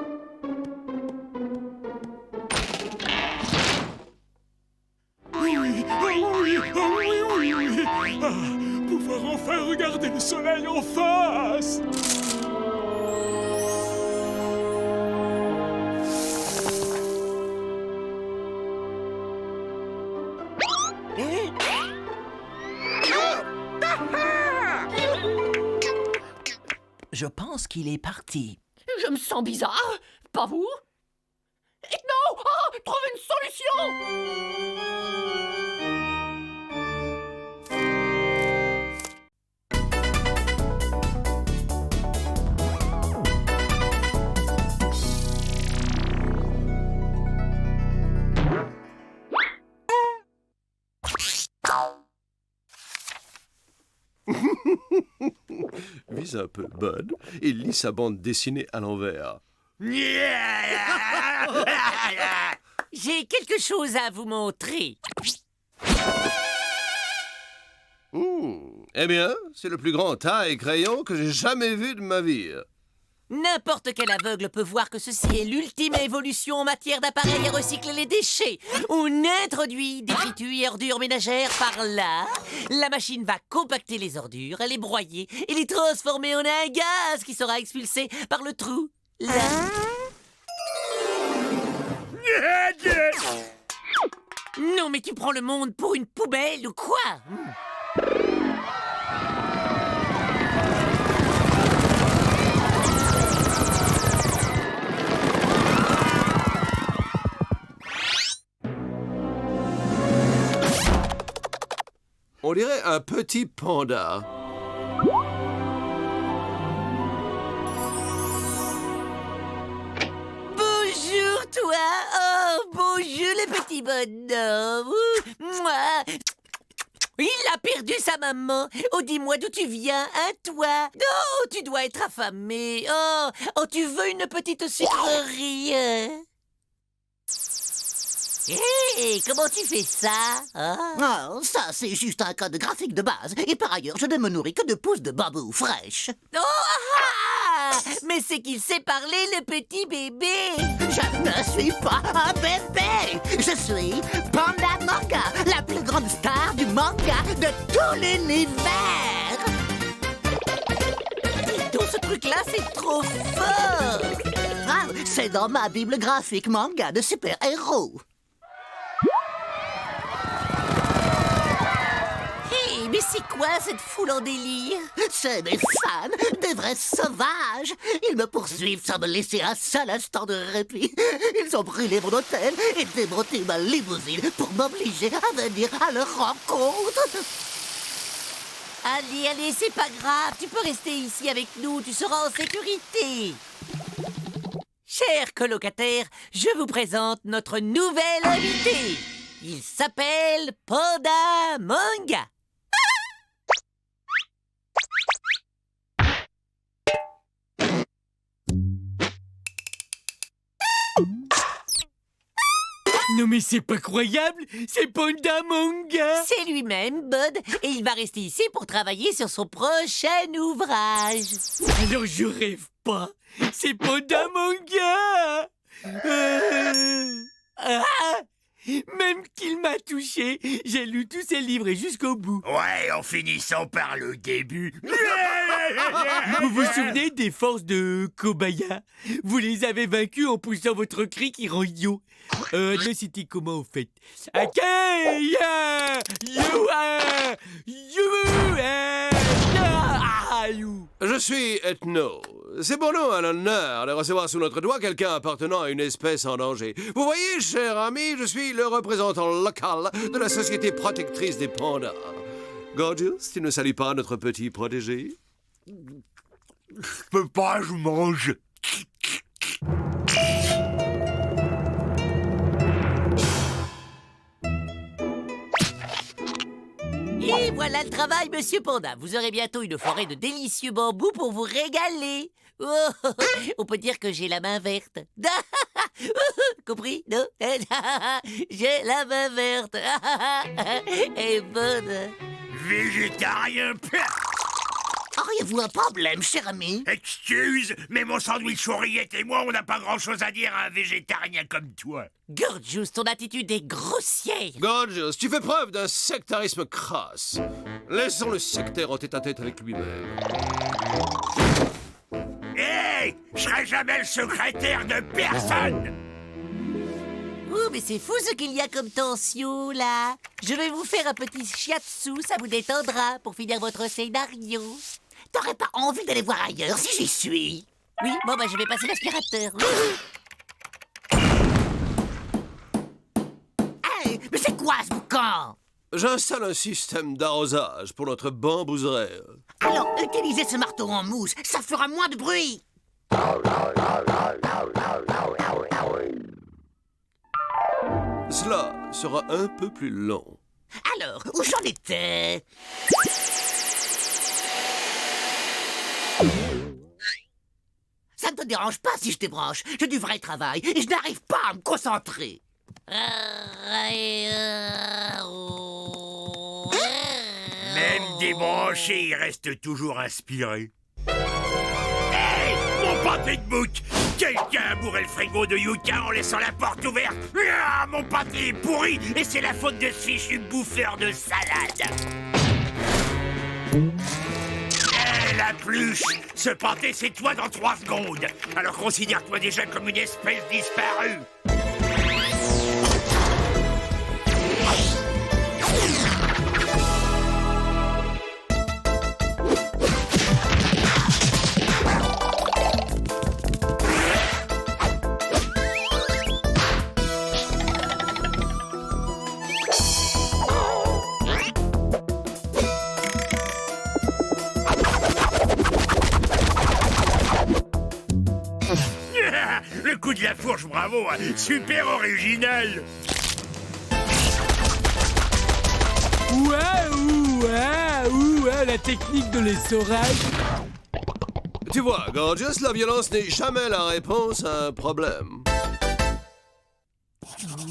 Oui, oui. Ah, pouvoir enfin regarder le soleil en face! Je pense qu'il est parti. Je me sens bizarre, pas vous? Non! Ah, trouve une solution! Vise un peu Bud et lit sa bande dessinée à l'envers. J'ai quelque chose à vous montrer. Eh bien, c'est le plus grand tas et crayon que j'ai jamais vu de ma vie. N'importe quel aveugle peut voir que ceci est l'ultime évolution en matière d'appareils à recycler les déchets. On introduit des fituilles et ordures ménagères par là. La machine va compacter les ordures, les broyer et les transformer en un gaz qui sera expulsé par le trou là. Non, mais tu prends le monde pour une poubelle ou quoi? On dirait un petit panda. Bonjour, toi. Oh, bonjour, le petit bonhomme. Mouah. Il a perdu sa maman. Oh, dis-moi d'où tu viens, hein, toi? Oh, tu dois être affamé. Oh, tu veux une petite sucrerie? Hé, comment tu fais ça? Oh, ça, c'est juste un code graphique de base. Et par ailleurs, je ne me nourris que de pousses de bambou fraîches. Oh, ah! Mais c'est qu'il sait parler, le petit bébé. Je ne suis pas un bébé. Je suis Panda Manga, la plus grande star du manga de tout l'univers. Dis donc, ce truc-là, c'est trop fort. Ah, c'est dans ma bible graphique manga de super-héros. Mais c'est quoi cette foule en délire? C'est des fans, des vrais sauvages. Ils me poursuivent sans me laisser un seul instant de répit. Ils ont brûlé mon hôtel et démonté ma limousine pour m'obliger à venir à leur rencontre. Allez, c'est pas grave. Tu peux rester ici avec nous. Tu seras en sécurité. Chers colocataires, je vous présente notre nouvel invité. Il s'appelle Panda Manga. Non mais c'est pas croyable, c'est Panda Manga. C'est lui-même, Bud, et il va rester ici pour travailler sur son prochain ouvrage. Alors je rêve pas, c'est Panda Manga. Même qu'il m'a touché, j'ai lu tous ses livres et jusqu'au bout. Ouais, en finissant par le début. Vous vous souvenez des forces de Kobaya? Vous les avez vaincus en poussant votre cri qui rend idiot. Non, c'était comment au fait? Je suis Ethno. C'est pour nous un honneur de recevoir sous notre doigt quelqu'un appartenant à une espèce en danger. Vous voyez, cher ami, je suis le représentant local de la Société protectrice des pandas. Gorgeous, tu ne salues pas notre petit protégé? Je peux pas, je mange. Et voilà le travail, monsieur Panda. Vous aurez bientôt une forêt de délicieux bambous pour vous régaler. Oh, on peut dire que j'ai la main verte. Compris, non? J'ai la main verte. Elle est bonne. Végétarien. Auriez-vous un problème, cher ami? Excuse, mais mon sandwich oreillette et moi, on n'a pas grand-chose à dire à un végétarien comme toi. Gorgeous, ton attitude est grossière. Gorgeous, tu fais preuve d'un sectarisme crasse. Laissons le sectaire en tête-à-tête avec lui-même. Hé, je serai jamais le secrétaire de personne. Oh, mais c'est fou ce qu'il y a comme tension, là. Je vais vous faire un petit shiatsu, ça vous détendra pour finir votre scénario. T'aurais pas envie d'aller voir ailleurs si j'y suis? Oui, bon, bah je vais passer l'aspirateur. Hey, mais c'est quoi ce boucan? J'installe un système d'arrosage pour notre bambouseraie. Alors, utilisez ce marteau en mousse, ça fera moins de bruit. Cela sera un peu plus long. Alors, où j'en étais? Ça ne te dérange pas si je débranche. J'ai du vrai travail et je n'arrive pas à me concentrer. Même débranché, il reste toujours inspiré. Hey, mon pâté de bouc! Quelqu'un a bourré le frigo de Yuka en laissant la porte ouverte. Ah, mon pâté est pourri et c'est la faute de ce fichu bouffeur de salade. Hé, la pluche! Ce pâté, c'est toi dans 3 secondes. Alors considère-toi déjà comme une espèce disparue. Le coup de la fourche, bravo, hein. Super original. Waouh, la technique de l'essorage. Tu vois, Gorgeous, la violence n'est jamais la réponse à un problème.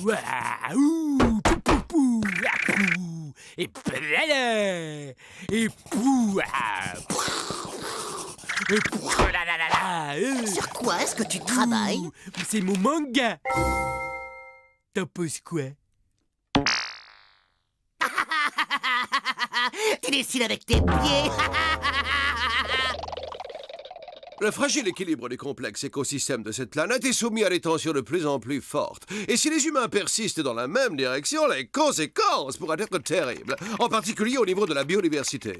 Waouh, pou, pou, pou, pou, et plala, et pou, et pou, la, la, la, la, Sur quoi est-ce que tu travailles? C'est mon manga. T'en penses quoi? Tu dessines avec tes pieds. Le fragile équilibre des complexes écosystèmes de cette planète est soumis à des tensions de plus en plus fortes. Et si les humains persistent dans la même direction, les conséquences pourraient être terribles, en particulier au niveau de la biodiversité.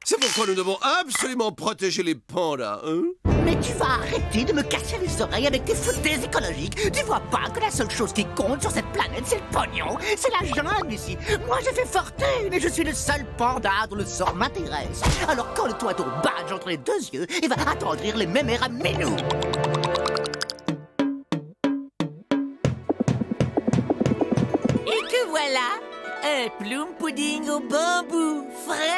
C'est pourquoi nous devons absolument protéger les pandas, hein? Mais tu vas arrêter de me casser les oreilles avec tes foutaises écologiques. Tu vois pas que la seule chose qui compte sur cette planète, c'est le pognon. C'est la jungle ici. Moi, j'ai fait fortune et je suis le seul panda dont le sort m'intéresse. Alors colle-toi ton badge entre les 2 yeux et va attendrir les mémères à Ménou. Et que voilà, un plum pudding au bambou, frais.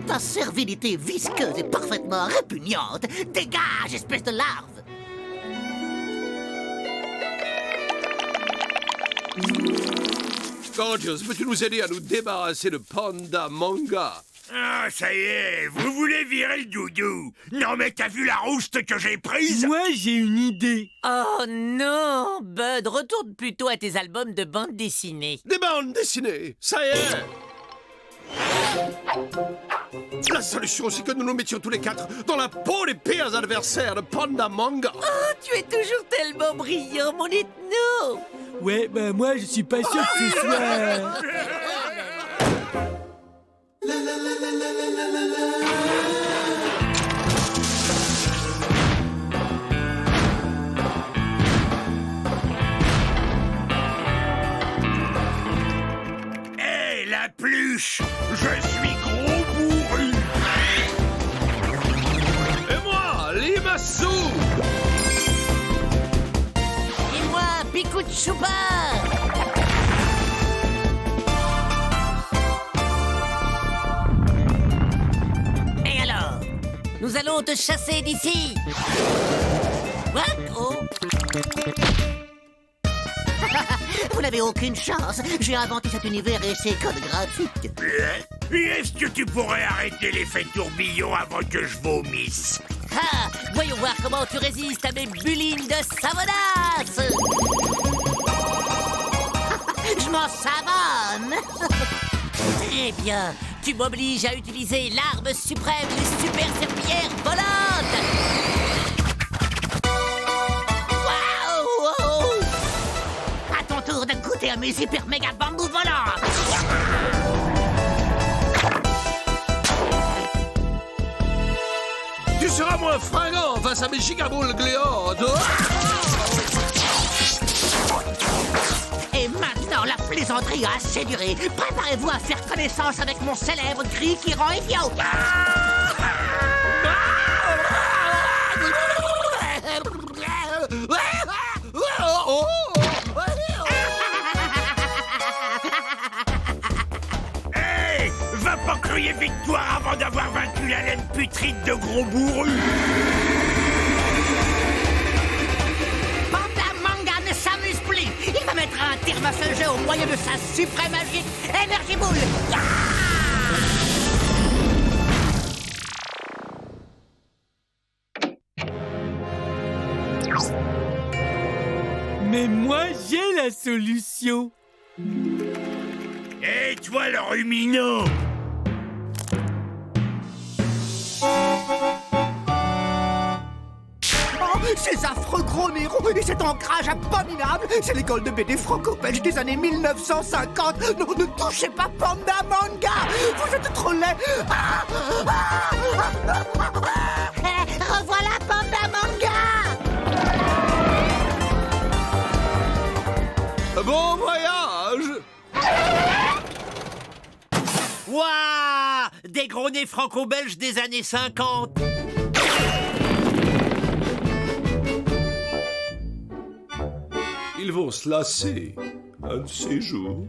Ta servilité visqueuse est parfaitement répugnante. Dégage, espèce de larve! Gorgeous, peux-tu nous aider à nous débarrasser de Panda Manga? Ah, ça y est, vous voulez virer le doudou. Non mais t'as vu la rouste que j'ai prise? Moi, j'ai une idée. Oh non, Bud, retourne plutôt à tes albums de bande dessinée. Des bandes dessinées, ça y est. La solution, c'est que nous nous mettions tous les quatre dans la peau des pires adversaires de Panda Manga. Oh, tu es toujours tellement brillant, mon ethno. Ouais, bah moi, je suis pas sûr que ce soit... Hé, la pluche, je suis gros bourru. Et moi, Limassou. Et moi, Picou de Choupa. Et alors, nous allons te chasser d'ici. What? Oh. Vous n'avez aucune chance. J'ai inventé cet univers et ses codes graphiques. Est-ce que tu pourrais arrêter l'effet tourbillon avant que je vomisse? Ah, voyons voir comment tu résistes à mes bulines de savonnasse. Je m'en savonne. Très bien. Tu m'obliges à utiliser l'arme suprême des super serpillères volantes. Waouh! À ton tour de goûter à mes hyper méga bambous volants. Tu seras moins fringant face à mes gigaboules gléantes. Et maintenant, la plaisanterie a assez duré. Préparez-vous à faire connaissance avec mon célèbre cri qui rend idiot. Hé, va pas crier victoire avant d'avoir vaincu la laine putride de gros bourru. Panda Manga ne s'amuse plus. Il va mettre un terme à ce jeu au moyen de sa suprême magique Energy Bull. Mais moi, j'ai la solution. Et toi, le ruminant? Oh, ces affreux gros nérons et cet ancrage abominable, c'est l'école de BD franco-belge des années 1950. Non, ne touchez pas Panda Manga. Vous êtes trop laid. Revoilà Panda Manga. Bon voyage. Waouh! Des gros nez franco-belges des années 50. Ils vont se lasser un de ces jours.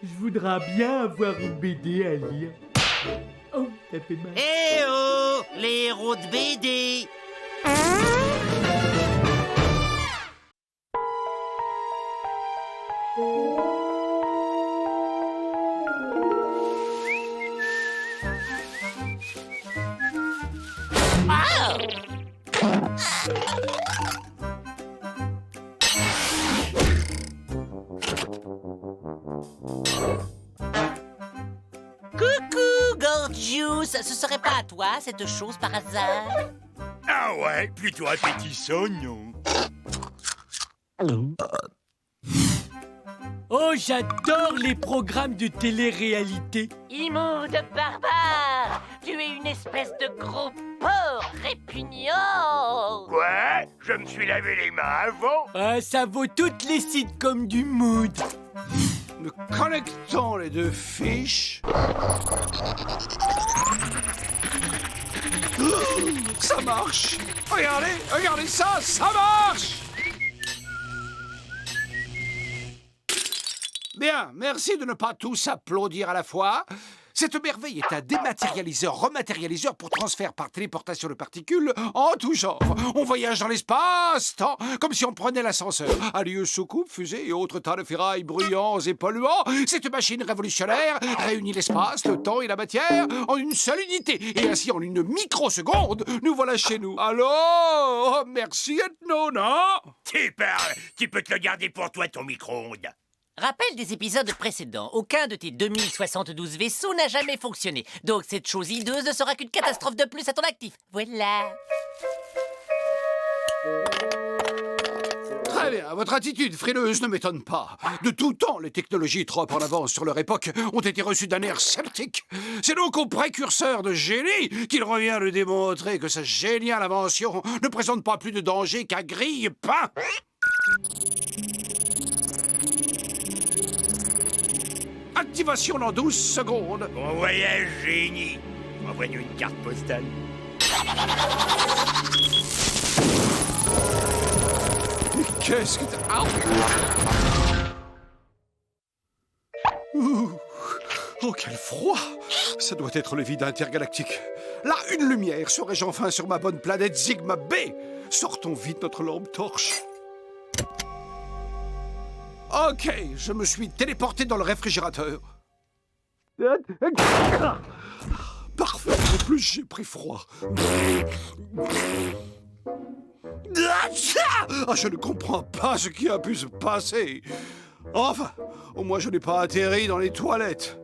Je voudrais bien avoir une BD à lire. Oh, ça fait mal. Eh oh! Les héros de BD! Coucou, Gorgeous. Ce serait pas à toi, cette chose, par hasard? Ah ouais, plutôt appétissant, non? Oh, j'adore les programmes de télé-réalité. Immonde barbare! Tu es une espèce de gros porc répugnant! Quoi? Je me suis lavé les mains avant? Ah, ça vaut toutes les sitcoms du mood. Nous connectons les deux fiches. Ça marche. Regardez, regardez ça, ça marche. Bien, merci de ne pas tous applaudir à la fois. Cette merveille est un dématérialiseur-rematérialiseur pour transfert par téléportation de particules en tout genre. On voyage dans l'espace-temps, comme si on prenait l'ascenseur. Alieux, soucoupes, fusées et autres tas de ferrailles bruyants et polluants, cette machine révolutionnaire réunit l'espace, le temps et la matière en une seule unité. Et ainsi, en une microseconde, nous voilà chez nous. Alors, merci Ethno, non? Tu parles. Tu peux te le garder pour toi, ton micro-ondes. Rappel des épisodes précédents. Aucun de tes 2072 vaisseaux n'a jamais fonctionné. Donc cette chose hideuse ne sera qu'une catastrophe de plus à ton actif. Voilà. Très bien, votre attitude frileuse ne m'étonne pas. De tout temps, les technologies trop en avance sur leur époque ont été reçues d'un air sceptique. C'est donc au précurseur de génie qu'il revient de démontrer que sa géniale invention ne présente pas plus de danger qu'un grille-pain. Activation dans 12 secondes. Bon voyage, génie. Envoie-nous une carte postale. Mais qu'est-ce que t'as... Oh, quel froid! Ça doit être le vide intergalactique. Là, une lumière. Serais-je enfin sur ma bonne planète Sigma B? Sortons vite notre lampe torche. Ok, je me suis téléporté dans le réfrigérateur. Parfait, en plus j'ai pris froid. Ah, je ne comprends pas ce qui a pu se passer. Enfin, au moins je n'ai pas atterri dans les toilettes.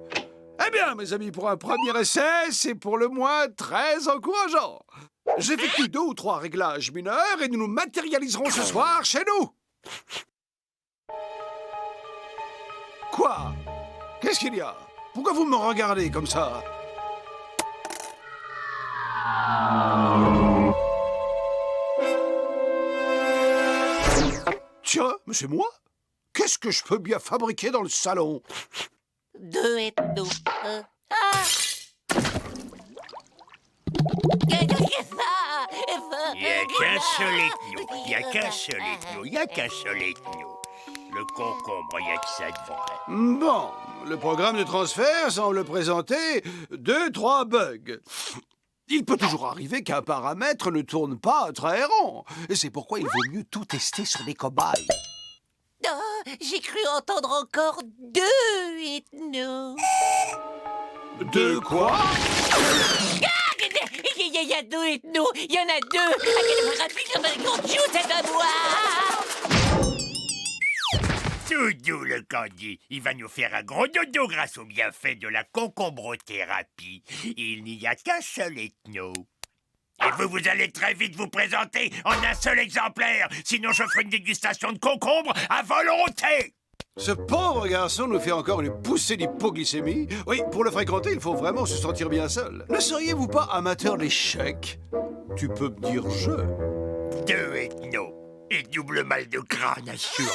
Eh bien, mes amis, pour un premier essai, c'est pour le moins très encourageant. J'effectue 2 ou 3 réglages mineurs et nous nous matérialiserons ce soir chez nous. Quoi? Qu'est-ce qu'il y a? Pourquoi vous me regardez comme ça? Tiens, mais c'est moi? Qu'est-ce que je peux bien fabriquer dans le salon? 2 ethnos. Il n'y a qu'un seul ethno. Il n'y a qu'un seul ethno. Il n'y a qu'un seul ethno. Le concombre, il n'y a que ça de vrai. Bon, le programme de transfert semble présenter 2-3 bugs. Il peut toujours arriver qu'un paramètre ne tourne pas très rond. Et c'est pourquoi il vaut mieux tout tester sur des cobayes. Oh, j'ai cru entendre encore 2 ethnos. De quoi? Il y a 2 ethnos. Il y en a 2. C'est à moi. Tout doux, le Candy. Il va nous faire un gros dodo grâce au bienfait de la concombrothérapie. Il n'y a qu'un seul ethno. Et vous allez très vite vous présenter en un seul exemplaire. Sinon, je ferai une dégustation de concombre à volonté. Ce pauvre garçon nous fait encore une poussée d'hypoglycémie. Oui, pour le fréquenter, il faut vraiment se sentir bien seul. Ne seriez-vous pas amateur d'échecs? Tu peux me dire je. 2 ethnos. Et double mal de crâne assuré.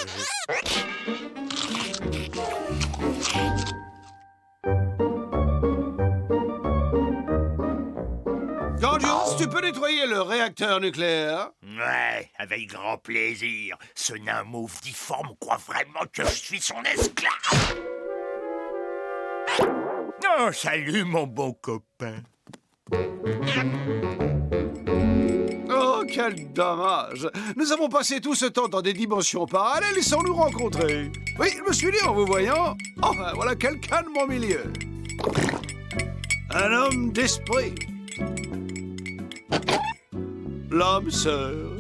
Gorgios, tu peux nettoyer le réacteur nucléaire? Ouais, avec grand plaisir. Ce nain mauve difforme croit vraiment que je suis son esclave. Oh, salut, mon bon copain. Oh, quel dommage! Nous avons passé tout ce temps dans des dimensions parallèles sans nous rencontrer. Oui, je me suis dit en vous voyant, enfin, voilà quelqu'un de mon milieu. Un homme d'esprit. L'âme sœur.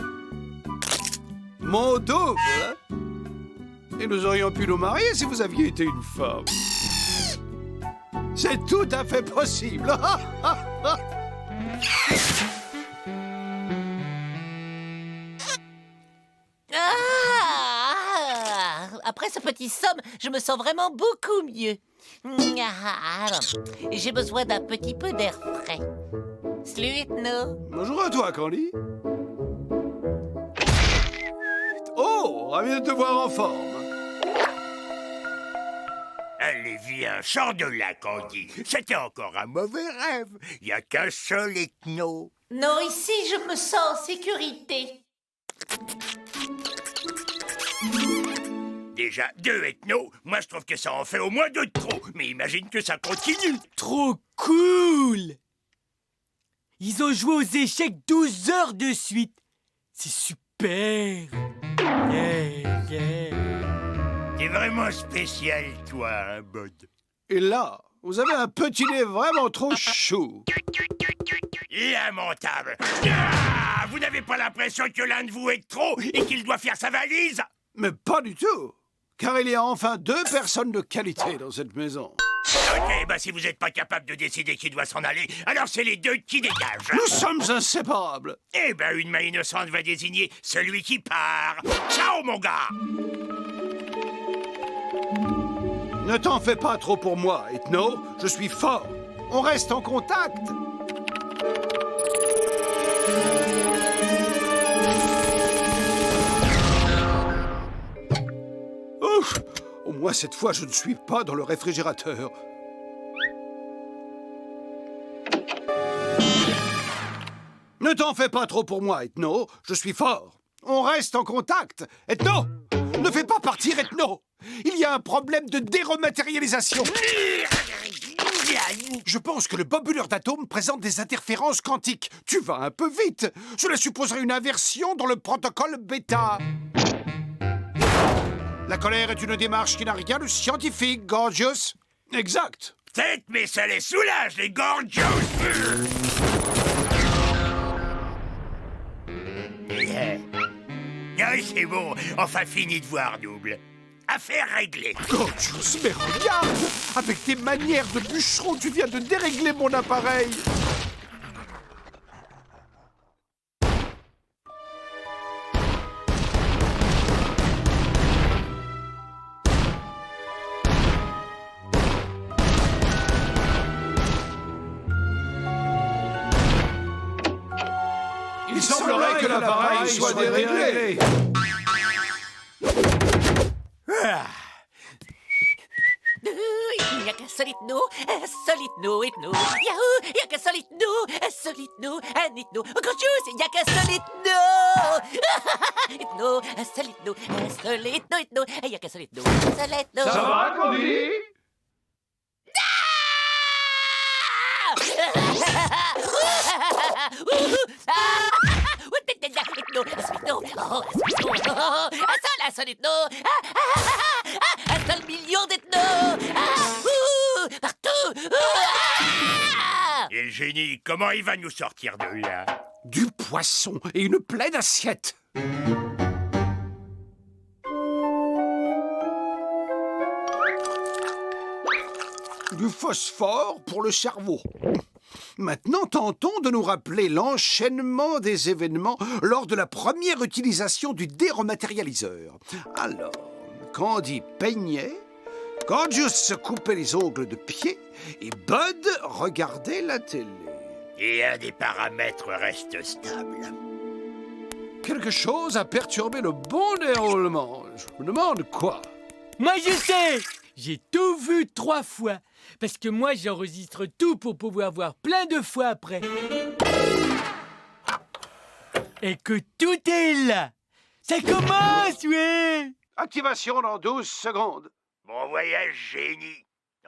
Mon double. Et nous aurions pu nous marier si vous aviez été une femme. C'est tout à fait possible. Après ce petit somme, je me sens vraiment beaucoup mieux. J'ai besoin d'un petit peu d'air frais. Salut, ethno. Bonjour à toi, Candy. Oh, ravi de te voir en forme. Allez, viens, sors de là, Candy. C'était encore un mauvais rêve. Il n'y a qu'un seul ethno. Non, ici, je me sens en sécurité. Des déjà 2 ethnos. Moi, je trouve que ça en fait au moins 2 de trop. Mais imagine que ça continue. Trop cool! Ils ont joué aux échecs 12 heures de suite. C'est super! T'es vraiment spécial, toi, hein, Bud. Et là, vous avez un petit nez vraiment trop chou. Lamentable. Ah, vous n'avez pas l'impression que l'un de vous est trop et qu'il doit faire sa valise? Mais pas du tout. Car il y a enfin 2 personnes de qualité dans cette maison. Ok, bah si vous n'êtes pas capable de décider qui doit s'en aller, alors c'est les 2 qui dégagent. Nous sommes inséparables. Eh ben, une main innocente va désigner celui qui part. Ciao, mon gars. Ne t'en fais pas trop pour moi, Ethno. Je suis fort. On reste en contact. Ouf! Au moins cette fois, je ne suis pas dans le réfrigérateur. Ne t'en fais pas trop pour moi, Ethno. Je suis fort. On reste en contact. Ethno! Ne fais pas partir, Ethno! Il y a un problème de dérematérialisation. Je pense que le bobuleur d'atomes présente des interférences quantiques. Tu vas un peu vite. Cela supposerait une inversion dans le protocole bêta. La colère est une démarche qui n'a rien de scientifique, Gorgius. Exact. Peut-être, mais ça les soulage, les Gorgios. Ah, c'est bon, enfin fini de voir double. Affaire réglée. Gorgius, mais regarde! Avec tes manières de bûcheron, tu viens de dérégler mon appareil. Il semblerait que l'appareil soit déréglé. Il n'y a qu'un seul ethno, Yahoo! Il n'y a qu'un seul ethno, un ethno. Gorgius, il n'y a qu'un seul ethno! Un seul ethno, il n'y a qu'un seul ethno, un seul ethno. Ça va, Candy? Un seul ethno, un seul million d'ethnos, partout. Et le génie, comment il va nous sortir de là? Du poisson et une pleine assiette. Du phosphore pour le cerveau. Maintenant, tentons de nous rappeler l'enchaînement des événements lors de la première utilisation du dérematérialiseur. Alors, Candy peignait, Gorgius se coupait les ongles de pied et Bud regardait la télé. Et un des paramètres reste stable. Quelque chose a perturbé le bon déroulement. Je me demande quoi. Moi, je sais! J'ai tout vu 3 fois. Parce que moi, j'enregistre tout pour pouvoir voir plein de fois après. Et que tout est là. Ça commence, ouais! Activation dans 12 secondes. Bon voyage, génie.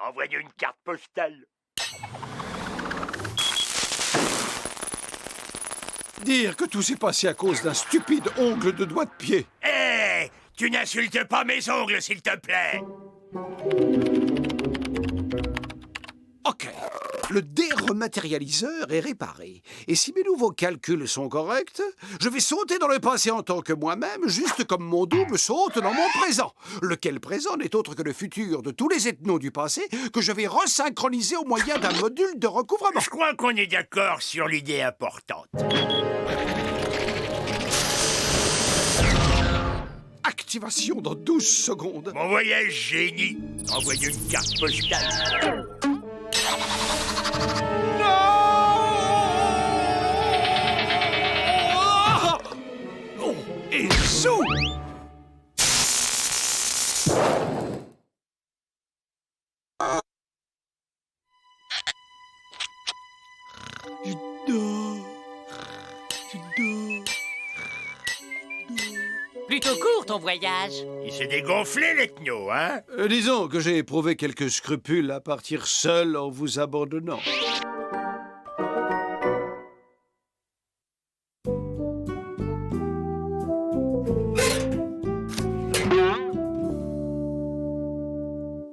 Envoie-nous une carte postale. Dire que tout s'est passé à cause d'un stupide ongle de doigt de pied. Hé! Tu n'insultes pas mes ongles, s'il te plaît! Ok, le dérematérialiseur est réparé. Et si mes nouveaux calculs sont corrects, je vais sauter dans le passé en tant que moi-même, juste comme mon double saute dans mon présent. Lequel présent n'est autre que le futur de tous les ethnos du passé que je vais resynchroniser au moyen d'un module de recouvrement. Je crois qu'on est d'accord sur l'idée importante. Activation dans 12 secondes. Bon voyage, génie. Envoie-nous une carte postale. Et sous! Plutôt court, ton voyage? Il s'est dégonflé, l'ethno, hein? Disons que j'ai éprouvé quelques scrupules à partir seul en vous abandonnant.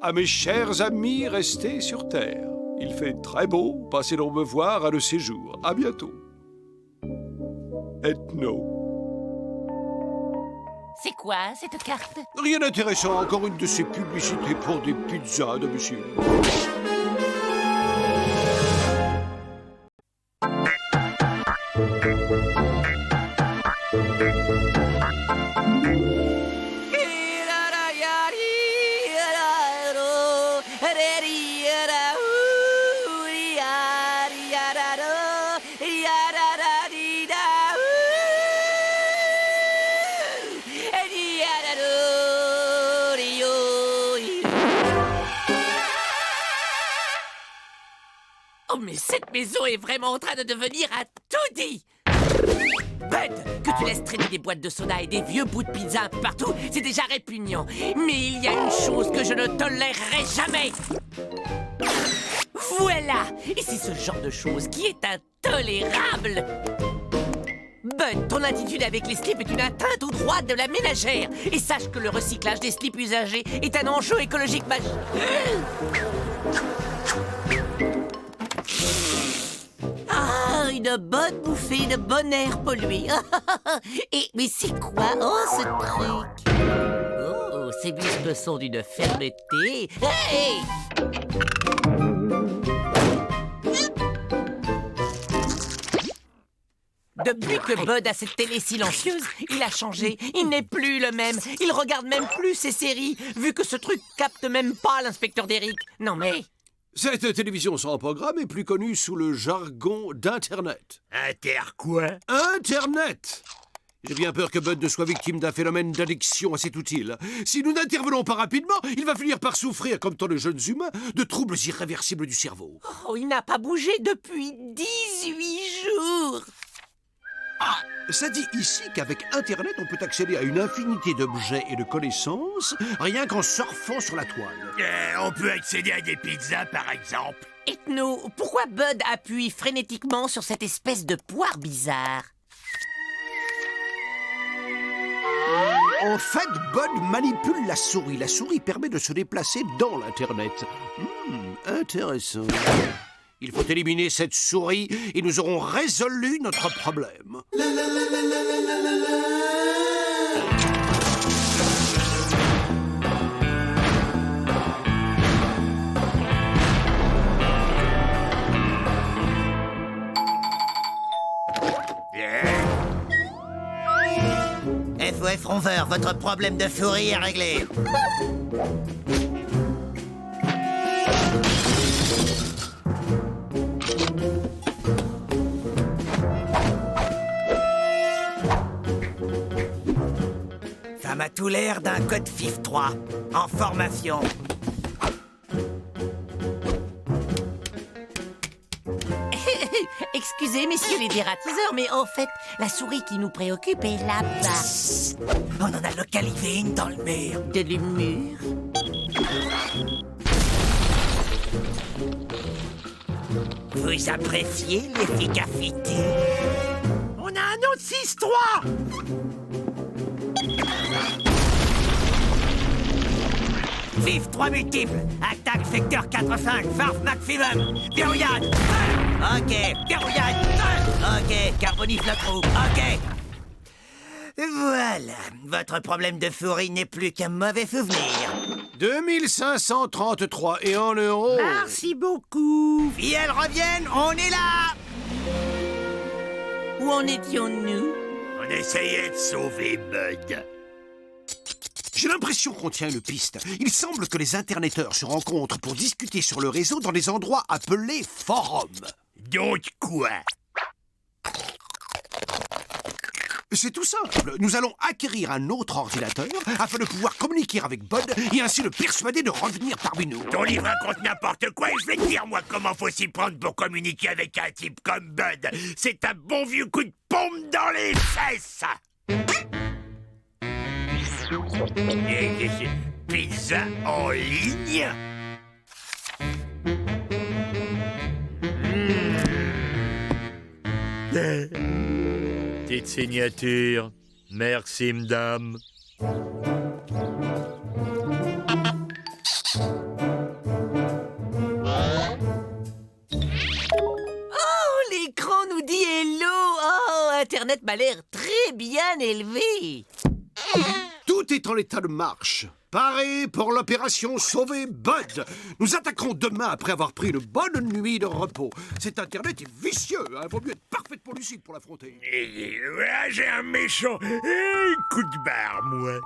À mes chers amis restés sur Terre, il fait très beau, passez donc me voir à le séjour. À bientôt. Ethno. C'est quoi, cette carte? Rien d'intéressant, encore une de ces publicités pour des pizzas de monsieur. Oh, mais cette maison est vraiment en train de devenir un taudis! Bud, que tu laisses traîner des boîtes de soda et des vieux bouts de pizza un peu partout, c'est déjà répugnant. Mais il y a une chose que je ne tolérerai jamais. Voilà! Et c'est ce genre de chose qui est intolérable. Bud, ton attitude avec les slips est une atteinte aux droits de la ménagère. Et sache que le recyclage des slips usagés est un enjeu écologique majeur. Ah, une bonne bouffée de bon air pollué. Et mais c'est quoi, ce truc? Oh, ces muscles sont d'une fermeté. Hey! Depuis que Bud a cette télé silencieuse, il a changé. Il n'est plus le même. Il regarde même plus ses séries, vu que ce truc capte même pas l'inspecteur d'Eric. Non mais... Cette télévision sans programme est plus connue sous le jargon d'Internet. Inter quoi? Internet! J'ai bien peur que Bud ne soit victime d'un phénomène d'addiction à cet outil. Si nous n'intervenons pas rapidement, il va finir par souffrir, comme tant de jeunes humains, de troubles irréversibles du cerveau. Oh, il n'a pas bougé depuis 18 jours. Ça dit ici qu'avec Internet, on peut accéder à une infinité d'objets et de connaissances, rien qu'en surfant sur la toile. On peut accéder à des pizzas, par exemple. Ethno, pourquoi Bud appuie frénétiquement sur cette espèce de poire bizarre? En fait, Bud manipule la souris. La souris permet de se déplacer dans l'Internet. Intéressant. Il faut éliminer cette souris et nous aurons résolu notre problème. FOF Ronveur, votre problème de souris est réglé. Ça m'a tout l'air d'un code FIF 3 en formation. Excusez, messieurs les dératiseurs, mais en fait, la souris qui nous préoccupe est là-bas. On en a localisé une dans le mur. De l'humour. Vous appréciez l'efficacité? On a un autre 6-3! Vive 3 multiples. Attaque secteur 4-5. Farf maximum. Verrouillade. Ok. Verrouillade. Ok. Carbonifle le trou. Ok. Voilà. Votre problème de souris n'est plus qu'un mauvais souvenir. 2533 et en euros. Merci beaucoup. Si elles reviennent, on est là. Où en étions-nous? On essayait de sauver Bud. J'ai l'impression qu'on tient une piste. Il semble que les interneteurs se rencontrent pour discuter sur le réseau dans des endroits appelés forums. Donc quoi? C'est tout simple. Nous allons acquérir un autre ordinateur afin de pouvoir communiquer avec Bud et ainsi le persuader de revenir parmi nous. Ton livre raconte n'importe quoi et je vais te dire, moi, comment faut s'y prendre pour communiquer avec un type comme Bud. C'est un bon vieux coup de pompe dans les fesses. Pizza en ligne? Petite signature. Merci, madame. Oh, l'écran nous dit hello. Oh, Internet m'a l'air très bien élevé. Tout est en état de marche. Paré pour l'opération Sauver Bud. Nous attaquerons demain après avoir pris une bonne nuit de repos. Cet Internet est vicieux. Vaut mieux être parfaitement lucide pour l'affronter. J'ai un méchant coup de barre, moi.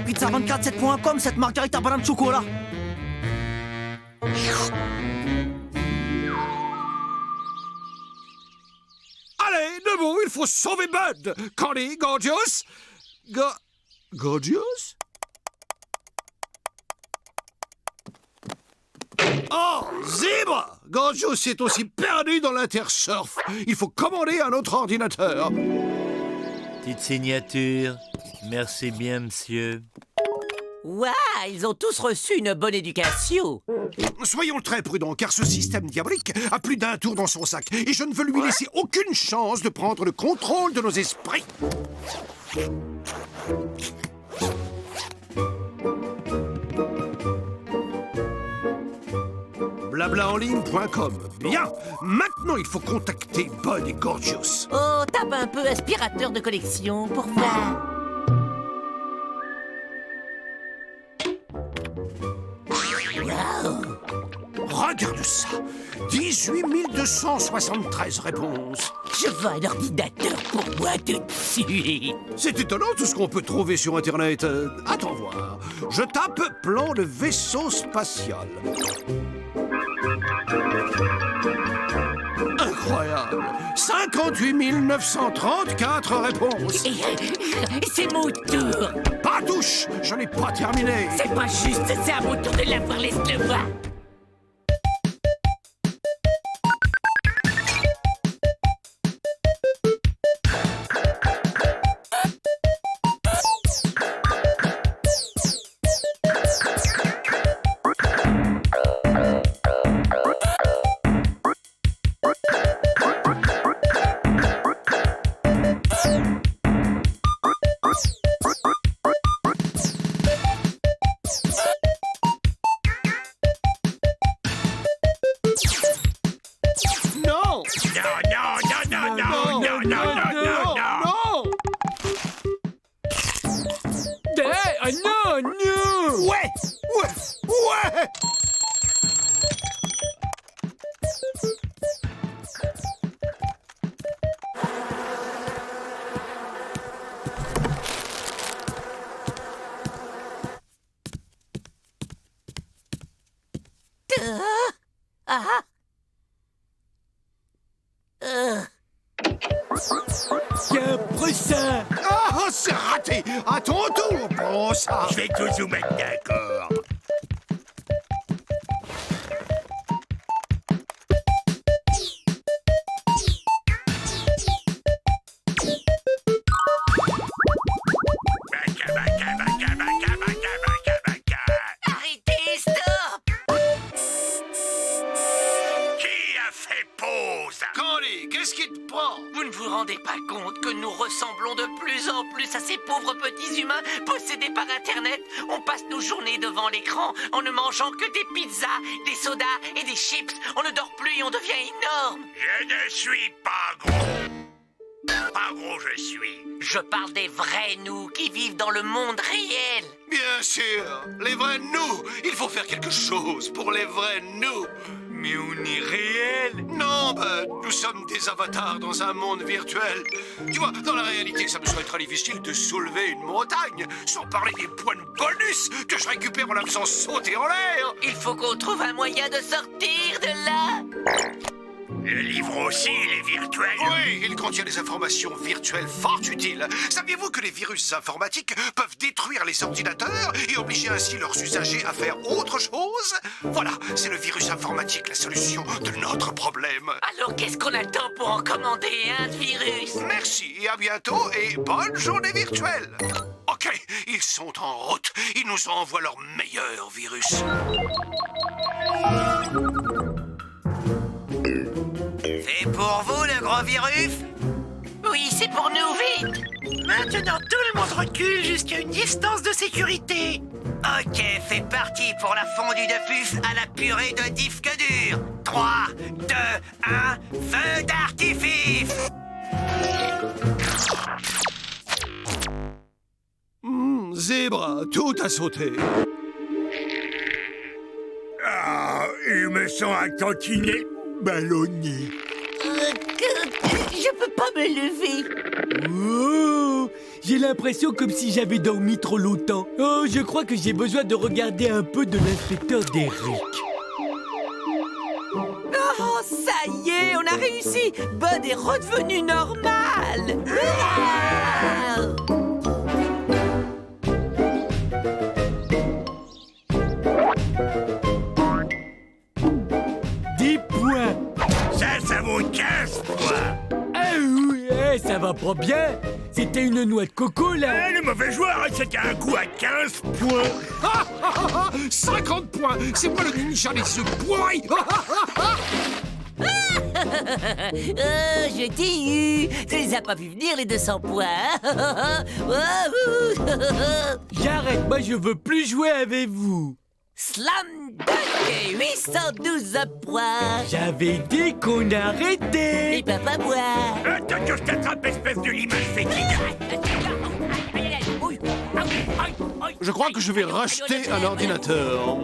Pizza247.com, cette margarita banane de chocolat. Allez, debout, il faut sauver Bud. Candy, Gorgios. Gorgios? Oh, Zèbre! Gorgios est aussi perdu dans l'intersurf. Il faut commander un autre ordinateur. Petite signature. Merci bien, monsieur. Waouh, ils ont tous reçu une bonne éducation. Soyons très prudents, car ce système diabolique a plus d'un tour dans son sac. Et je ne veux lui laisser aucune chance de prendre le contrôle de nos esprits. Blablaenligne.com. Bien. Maintenant, il faut contacter Bud et Gorgios. Oh, tape un peu aspirateur de collection pour voir. Regarde ça. 18 273 réponses. Je veux un ordinateur pour moi tout de suite. C'est étonnant tout ce qu'on peut trouver sur Internet. Attends voir. Je tape plan de vaisseau spatial. Incroyable. 58 934 réponses. C'est mon tour. Pas touche. Je n'ai pas terminé. C'est pas juste, c'est à mon tour de l'avoir, laisse-le voir. Brossard. Ah, c'est raté. À ton tour, Brossard. Je vais tous vous mettre d'accord. Arrêtez, stop! Qui a fait pause? Candy, qu'est-ce qui te prend? Vous ne vous rendez pas compte que nous ressemblons de plus en plus à ces pauvres petits humains possédés par Internet? On passe nos journées devant l'écran en ne mangeant que des pizzas, des sodas et des chips. On ne dort plus et on devient énorme. Je ne suis pas gros. Pas gros, je suis. Je parle des vrais nous qui vivent dans le monde réel. Bien sûr, les vrais nous. Il faut faire quelque chose pour les vrais nous. Mais on est réel. Non, nous sommes des avatars dans un monde virtuel. Tu vois, dans la réalité, ça me serait très difficile de soulever une montagne, sans parler des points de bonus que je récupère en la faisant sauter en l'air. Il faut qu'on trouve un moyen de sortir de là. Le livre aussi, il est virtuel. Oui, il contient des informations virtuelles fort utiles. Saviez-vous que les virus informatiques peuvent détruire les ordinateurs et obliger ainsi leurs usagers à faire autre chose? Voilà, c'est le virus informatique la solution de notre problème. Alors qu'est-ce qu'on attend pour en commander un virus? Merci et à bientôt et bonne journée virtuelle. Ok, ils sont en route. Ils nous envoient leur meilleur virus. C'est pour vous le gros virus? Oui, c'est pour nous, vite. Maintenant, tout le monde recule jusqu'à une distance de sécurité. Ok, c'est parti pour la fondue de puce à la purée de disque dur. 3, 2, 1, feu d'artifice. Zèbre, tout a sauté. Ah, je me sens un tantinet ballonné. Je peux pas me lever. Oh, j'ai l'impression comme si j'avais dormi trop longtemps. Oh, je crois que j'ai besoin de regarder un peu de l'inspecteur d'Eric. Oh, ça y est, on a réussi. Bud est redevenu normal. Ça vaut 15 points. Ah oui, ça va pas bien. C'était une noix de coco, là. Le mauvais joueur, c'était un coup à 15 points. 50 points. C'est moi le ninja des points. Je t'ai eu. Tu les as pas vu venir, les 200 points. J'arrête, moi je veux plus jouer avec vous. Slam Dunk, 812 points. J'avais dit qu'on arrêtait. Et papa boit. Attends que je t'attrape, espèce de limace fétide. Je crois que je vais racheter un ordinateur.